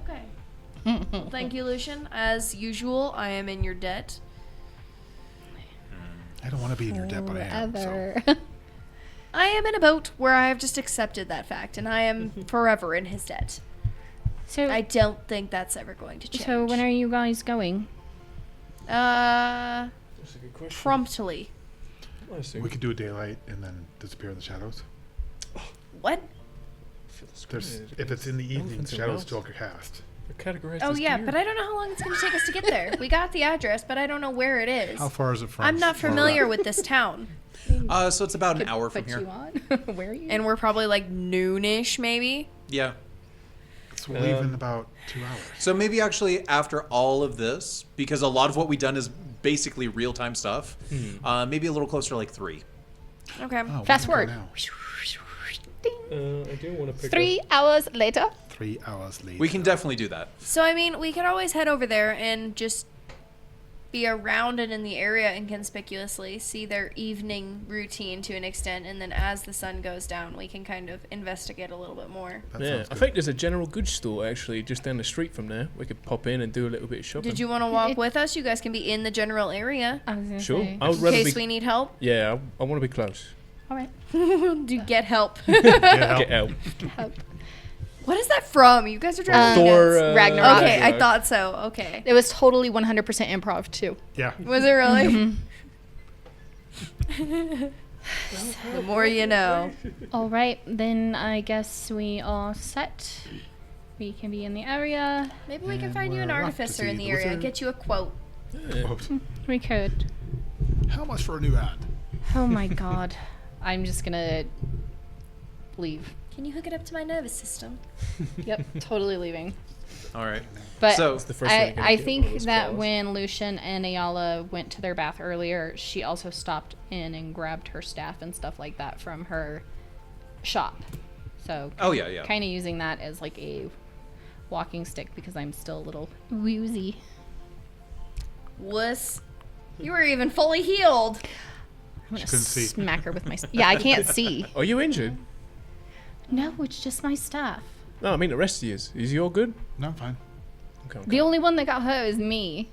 Okay. Well, thank you, Lucian. As usual, I am in your debt. I don't want to be in your debt, but I am. So. Forever. I am in a boat where I have just accepted that fact, and I am forever in his debt. So, I don't think that's ever going to change. so when are you guys going? That's a good question. Promptly. I see. We could do a daylight and then disappear in the shadows. What? There's, if it's in the evening, Elephants and shadows mouse. still get cast. They're categorized Oh as yeah, deer. but I don't know how long it's going to take us to get there. We got the address, but I don't know where it is. How far is it from? I'm not where we're familiar at? with this town, So it's about an hour from Put here. you on? Where are you? and we're probably like noonish, maybe. Yeah. So we'll leave in about 2 hours. So maybe actually after all of this, because a lot of what we've done is basically real time stuff. Maybe a little closer to like 3. Okay. Oh, we Fast can go forward. now. Ding. I do want to pick 3 hours later. 3 hours later. We can definitely do that. So I mean, we could always head over there and just be around and in the area inconspicuously, see their evening routine to an extent, and then as the sun goes down, we can kind of investigate a little bit more. That Yeah, sounds I good. think there's a general goods store actually just down the street from there. We could pop in and do a little bit of shopping. Did you want to walk It- with us? You guys can be in the general area I was gonna Sure. say. I would in rather case be. we need help. Yeah, I want to be close. All right. Do get help. Yeah, Get out. Help. What is that from? You guys are driving Thor. nuts. Ragnarok. Okay, I Ragnarok. thought so. Okay. It was totally 100% improv too. yeah. Was it really? The more you know. All right, then I guess we are set. We can be in the area. Maybe we can And find you an we're off to artificer see in the the area and wizard. get you a quote. Quote, We could. how much for a new ad? Oh my god. I'm just gonna leave. Can you hook it up to my nervous system? Yep, totally leaving. All right. But So- It's the first thing I you're gonna get one of think those that claws. when Lucian and Ayala went to their bath earlier, she also stopped in and grabbed her staff and stuff like that from her shop. So Oh yeah, yeah. kind of using that as like a walking stick because I'm still a little woozy. Wuss. You were even fully healed. I'm gonna couldn't see. smack her with my. Yeah, I can't see. Are you injured? No, it's just my staff. No, I mean the rest of you. Is you all good? No, I'm fine. Okay. The only one that got hurt is me.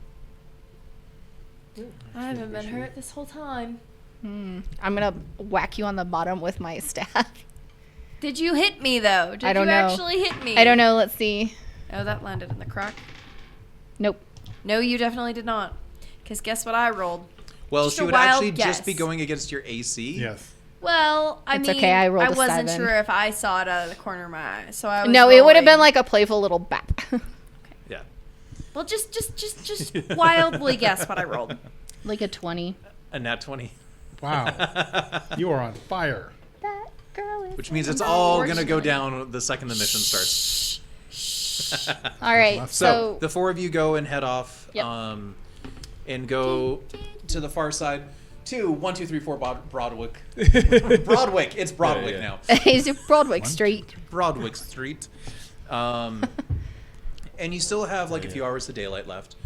I haven't been hurt this whole time. I'm gonna whack you on the bottom with my staff. Did you hit me though? Did I don't you know. actually hit me? I don't know. Let's see. Oh, that landed in the crock. Nope. No, you definitely did not. Because guess what I rolled? Well, Just she a would wild actually just be guess. going against your AC. Yes. Well, I It's mean, okay, I rolled a wasn't 7. sure if I saw it out of the corner of my eye, so I was No, it would have been rolling. like a playful little bap. Yeah. Well, just wildly guess what I rolled. Like a 20. A nat 20. Wow. You are on fire. That girl is. Which means it's all going to go down the second the mission starts. All right. So, So, the 4 of you go and head off Yep. and go to the far side to 1, 2, 3, 4 Broadwick. Broadwick. It's Broadwick Yeah, now. Is it Broadwick Street? Broadwick Street. And you still have like a few hours of daylight left,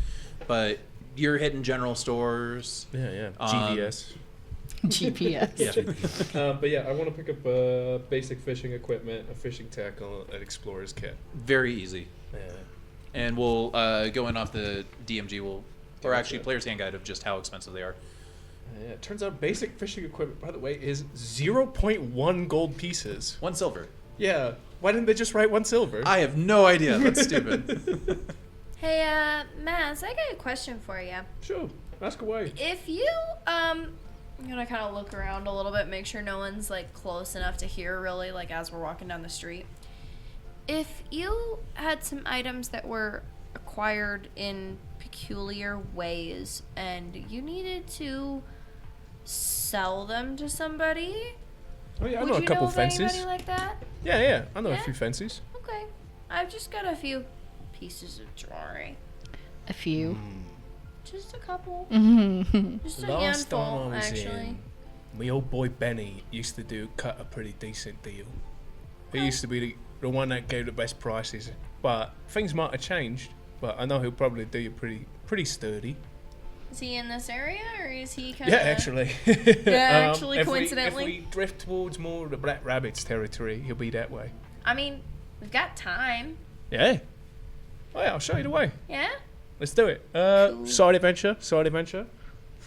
but you're hitting general stores. Yeah. Um, GVS. GPS. Yeah. But yeah, I want to pick up basic fishing equipment, a fishing tackle, an explorer's kit. Very easy. Yeah. And we'll go in off the DMG. We'll Or actually, Gotcha. player's handguide of just how expensive they are. Yeah, it turns out basic fishing equipment, by the way, is 0.1 gold pieces. 1 silver. Yeah. Why didn't they just write 1 silver? I have no idea. That's stupid. Hey, Maz, I got a question for you. Sure. Ask away. If you, I'm gonna kind of look around a little bit, make sure no one's like close enough to hear really, like as we're walking down the street. If you had some items that were acquired in peculiar ways and you needed to sell them to somebody, Oh, yeah, I would know a you couple know of fences. anybody like that? Yeah, I know a Yeah? few fences. Okay, I've just got a few pieces of jewelry, A few. just a couple, Mm-hmm. just a Last time handful I was actually. in, my old boy Benny used to cut a pretty decent deal. He used to be the one that gave the best prices, but things might have changed. But I know he'll probably do you pretty sturdy. Is he in this area or is he kind Yeah, of? actually. actually, if coincidentally. if we drift towards more of the Black Rabbits territory, he'll be that way. I mean, we've got time. Yeah. Oh yeah, I'll show you the way. Yeah, Let's do it. Side adventure.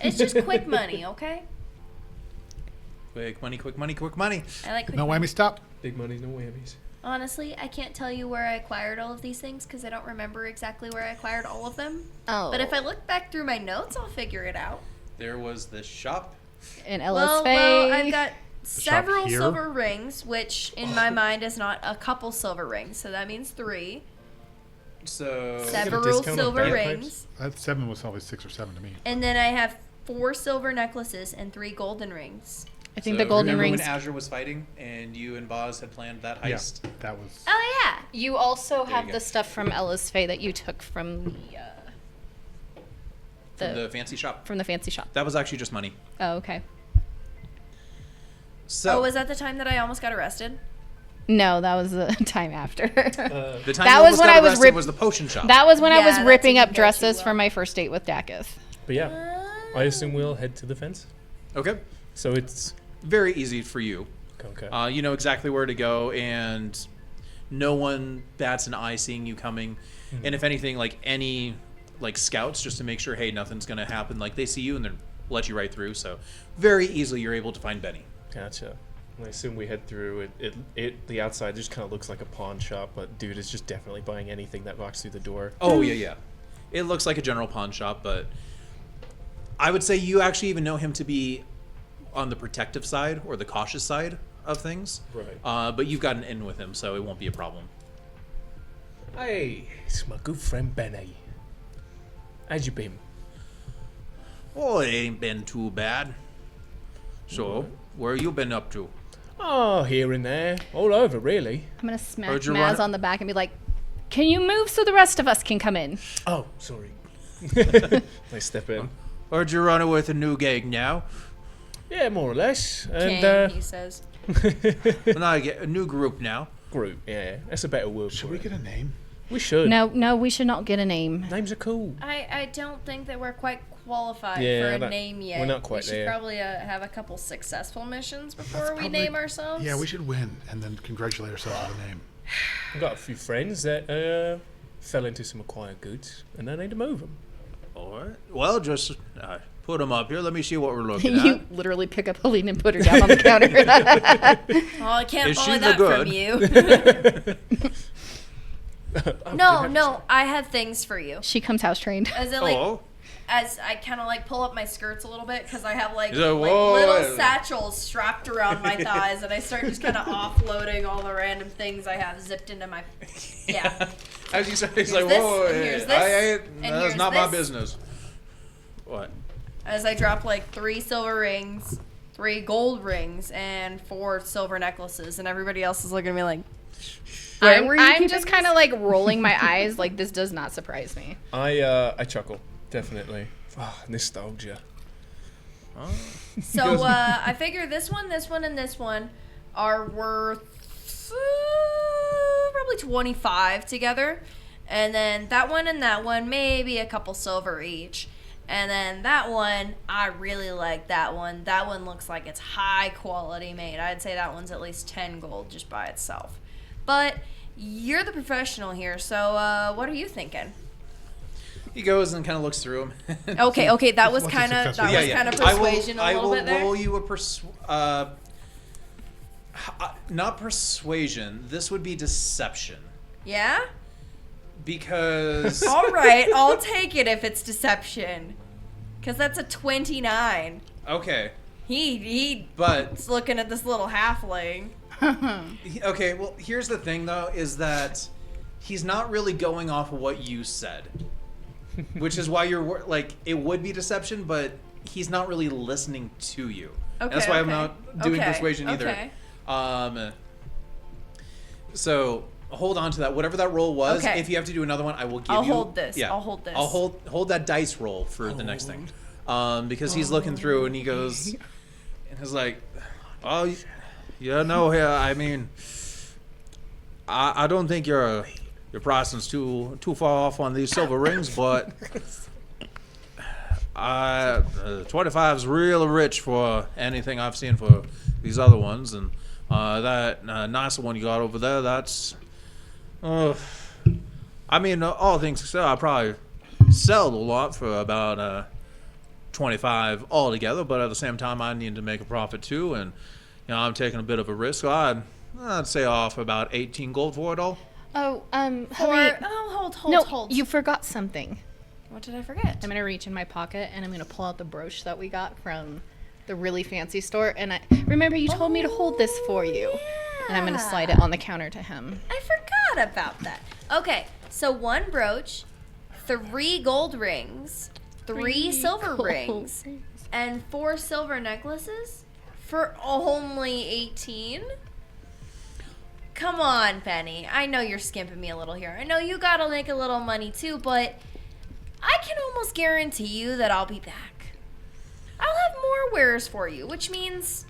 it's just quick money, okay? Quick money, quick money, quick money. I like quick No money. whammy, stop. Big money's no whammies. Honestly, I can't tell you where I acquired all of these things because I don't remember exactly where I acquired all of them. Oh. But if I look back through my notes, I'll figure it out. There was this shop. in Well, LSFA. I've got several here? silver rings, which in my mind is not a couple silver rings, so that means 3. So Several discount on silver bagpipes? rings. That 7 was probably 6 or 7 to me. And then I have 4 silver necklaces and 3 golden rings. I think so the golden remember rings. when Azure was fighting and you and Boz had planned that heist? Yeah, that was. Oh, yeah. You also you have go. the stuff from LSFA that you took from From the fancy shop. from the fancy shop. That was actually just money. Oh, okay. So Oh, was that the time that I almost got arrested? No, that was the time after. the time that you was almost when got I was arrested rip- was the potion shop. That was when I Yeah, was that ripping didn't up go too dresses well. for my first date with Dakith. But yeah, I assume we'll head to the fence. Okay. So it's Very easy for you. okay. You know exactly where to go, and no one bats an eye seeing you coming. And if anything, like any scouts, just to make sure, hey, nothing's gonna happen. Like they see you and they let you right through. So very easily you're able to find Benny. Gotcha. I assume we head through it. The outside just kind of looks like a pawn shop, but dude is just definitely buying anything that walks through the door. Oh yeah. It looks like a general pawn shop, but I would say you actually even know him to be on the protective side or the cautious side of things. Right. But you've got an in with him, so it won't be a problem. Hey, it's my good friend Benny. How's you been? Oh, it ain't been too bad. So, where you been up to? Oh, here and there, all over really. I'm gonna smack Heard you Maz run- on the back and be like, "Can you move so the rest of us can come in?" Oh, sorry. I step in. Heard you running with a new gang now? Yeah, more or less. And King, he says. A new group now. group. Yeah, that's a better word. Should for we it. get a name? We should. No, we should not get a name. Names are cool. I don't think that we're quite qualified Yeah, for a that- name yet. we're not quite We should there. probably have a couple successful missions before we probably- name ourselves. Yeah, we should win and then congratulate ourselves on the name. I've got a few friends that fell into some acquired goods, and I need to move them. All right. Well, just put them up here. Let me see what we're looking You at. literally pick up Helene and put her down on the counter. Oh, I can't Is buy she the that good? from you. No, I have things for you. She comes house trained. As in, like, Oh, as I kind of like pull up my skirts a little bit because I have like, He's like, like "Whoa, little wait." satchels strapped around my thighs, and I start just kind of offloading all the random things I have zipped into my. Yeah. as you said, he's Here's like, this, whoa, and here's I this, ain't. and That's here's not my this. business. What? As I drop like 3 silver rings, 3 gold rings, and 4 silver necklaces, and everybody else is looking at me like, Where were you I'm keeping just these? kind of like rolling my eyes, like this does not surprise me. I chuckle definitely. Ah, nostalgia. So I figure this one, and this one are worth probably 25 together. And then that one and that one, maybe a couple silver each. And then that one, I really like that one. That one looks like it's high quality made. I'd say that one's at least 10 gold just by itself. But you're the professional here, so what are you thinking? He goes and kind of looks through them. Okay, that was What's a kind of successful- kind of persuasion I a little will bit there. roll you a not persuasion. This would be deception Yeah? because All right, I'll take it if it's deception. Cuz that's a 29. okay, He's but looking at this little halfling. okay. Well, here's the thing though, is that he's not really going off of what you said, which is why you're like it would be deception, but he's not really listening to you. Okay. That's why I'm okay, not doing okay, persuasion either. Okay. So hold on to that. Whatever that roll was, Okay. if you have to do another one, I will give I'll you. hold this. Yeah, I'll hold this. I'll hold that dice roll for the next thing, because he's looking through and he goes, and he's like, "Oh, yeah, no, yeah. I mean, I don't think your pricing's too far off on these silver rings, but 25's real rich for anything I've seen for these other ones, and that nicer one you got over there, that's I mean, all things considered, I probably sell a lot for about 25 altogether, but at the same time I need to make a profit too, and I'm taking a bit of a risk, so I'd say off about 18 gold for it all. Oh, Or, hold. You forgot something. What did I forget? I'm gonna reach in my pocket and I'm gonna pull out the brooch that we got from the really fancy store. And I remember you told me to hold this for you, and I'm gonna slide it on the counter to him. I forgot about that. Okay, so 1 brooch, 3 gold rings, 3 silver gold rings, and 4 silver necklaces for only 18? Come on, Penny. I know you're skimping me a little here. I know you gotta make a little money too, but I can almost guarantee you that I'll be back. I'll have more wares for you, which means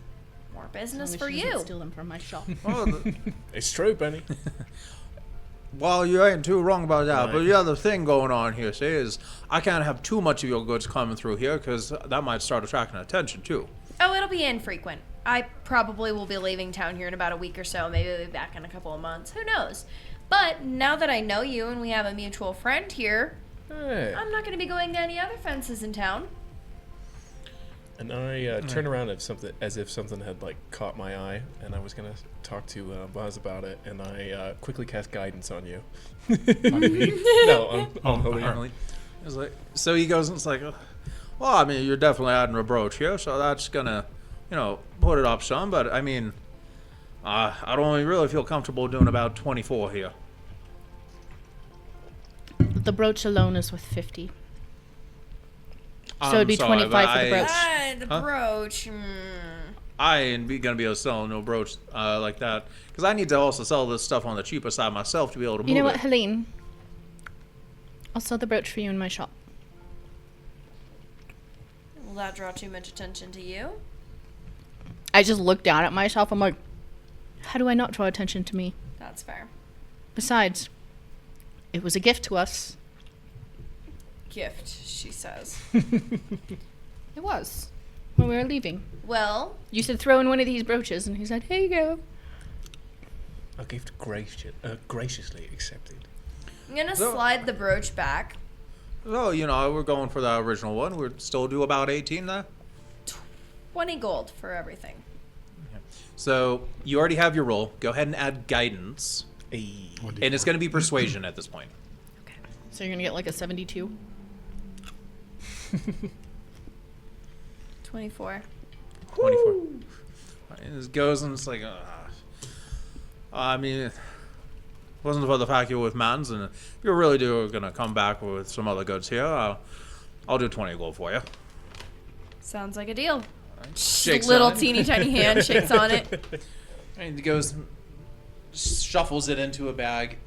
more business for you. Steal them from my shop. It's true, Benny. Well, you ain't too wrong about that. Right. But the other thing going on here, see, is I can't have too much of your goods coming through here because that might start attracting attention too. Oh, it'll be infrequent. I probably will be leaving town here in about a week or so. Maybe I'll be back in a couple of months. Who knows? But now that I know you and we have a mutual friend here, Hey. I'm not going to be going to any other fences in town. And I turn around as if something had like caught my eye, and I was gonna talk to Buzz about it, and I quickly cast guidance on you. On me? No, on Helene. Apparently. It's like, so he goes and it's like, well, I mean, you're definitely adding a brooch here, so that's gonna, put it up some. But I mean, I don't really feel comfortable doing about 24 here. The brooch alone is worth 50. So I'm it'd be sorry, 25 but for the brooch. The Huh? brooch. I ain't gonna be able to sell no brooch like that because I need to also sell this stuff on the cheaper side myself to be able to move You know what, it. Helene? I'll sell the brooch for you in my shop. Will that draw too much attention to you? I just look down at myself. I'm like, how do I not draw attention to me? That's fair. Besides, it was a gift to us. Gift, she says. It was. When we were leaving. Well, You said throw in one of these brooches, and he said, here you go. A gift graciously accepted. I'm going to So- slide the brooch back. So, we're going for the original one. We're still due about 18 there. 20 gold for everything. So you already have your roll. Go ahead and add guidance, What do and you- it's going to be persuasion at this point. So you're going to get like a 72? 24. 24. It goes and it's like, I mean, it wasn't for the fact you're with Mans, and if you really do going to come back with some other goods here, I'll do 20 gold for you. Sounds like a deal. Shakes Little on it. teeny tiny hand shakes on it. And he goes, shuffles it into a bag,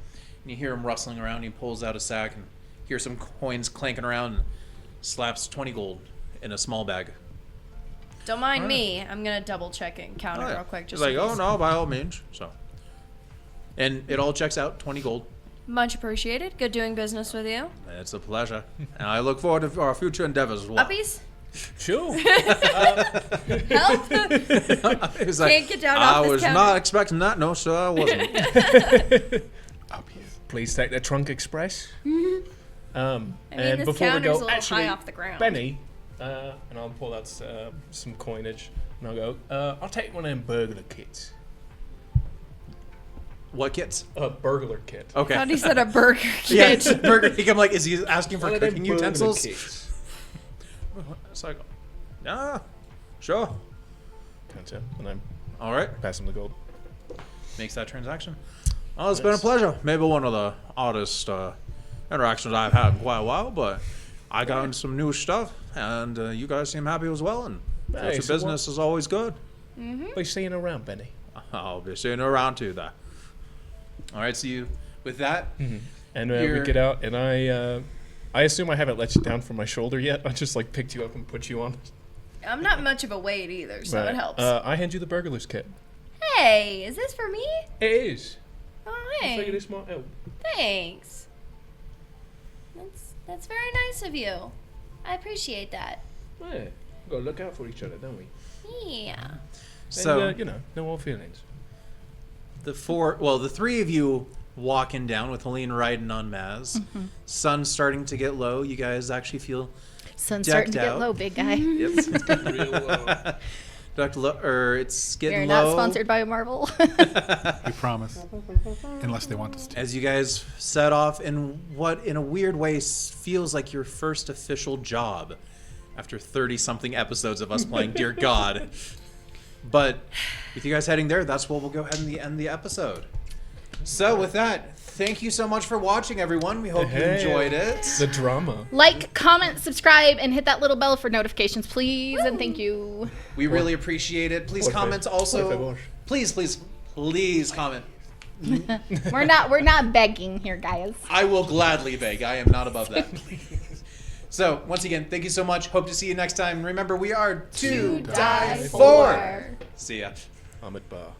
and you hear him rustling around. He pulls out a sack and hear some coins clanking around, and slaps 20 gold in a small bag. Don't mind Alright. me. I'm going to double check it and count it real quick. He's Just like, in oh case. no, by all means. So, and it all checks out, 20 gold. Much appreciated. Good doing business with you. It's a pleasure, and I look forward to our future endeavors as well. Uppies? Sure. Help? He's like, Can't get down I off this was counter." not expecting that. No, sir, I wasn't. Up here. Please take the trunk express. I mean, And this before we counter's a go, little actually, high off the ground. Benny, and I'll pull out some coinage, and I'll go, I'll take one of them burglar kits. What kits? A burglar kit. Okay. I thought he said a burger Yeah, kit. it's Burger King. I'm like, is he asking for One of them cooking burglar utensils? kits. It's like, yeah, sure. That's it. And I'm All right. pass him the gold. Makes that transaction. Well, it's been a pleasure. Maybe one of the oddest interactions I've had in quite a while, but I got into some new stuff, and you guys seem happy as well, and Hey, future so business is always good. Be seeing you around, Benny. I'll be seeing you around too, there. All right, so you, with that, And we You're- get out, and I assume I haven't let you down from my shoulder yet. I just like picked you up and put you on. I'm not much of a weight either, so Right. it helps. I hand you the burglar's kit. Hey, is this for me? It is. Oh, I figured hey. this might help. Thanks. That's very nice of you. I appreciate that. Yeah, we gotta look out for each other, don't we? Yeah. so And, no more feelings. the three of you walking down with Helene riding on Maz. Sun's starting to get low. You guys actually feel Sun's Decked starting to get out. low, big guy. it's Real low. it's getting We're low. not sponsored by Marvel. We promise. Unless they want us to. As you guys set off in what, in a weird way, feels like your first official job after 30-something episodes of us playing Dear God. But with you guys heading there, that's where we'll go ahead and end the episode. So with that, thank you so much for watching, everyone. We hope you Hey. enjoyed it. The drama. Like, comment, subscribe, and hit that little bell for notifications, please. And thank you. We really appreciate it. Please Por comment favor. also. Por favor. Please comment. We're not begging here, guys. I will gladly beg. I am not above that. So, once again, thank you so much. Hope to see you next time. Remember, we are to die for. See ya. Ahmed Bar.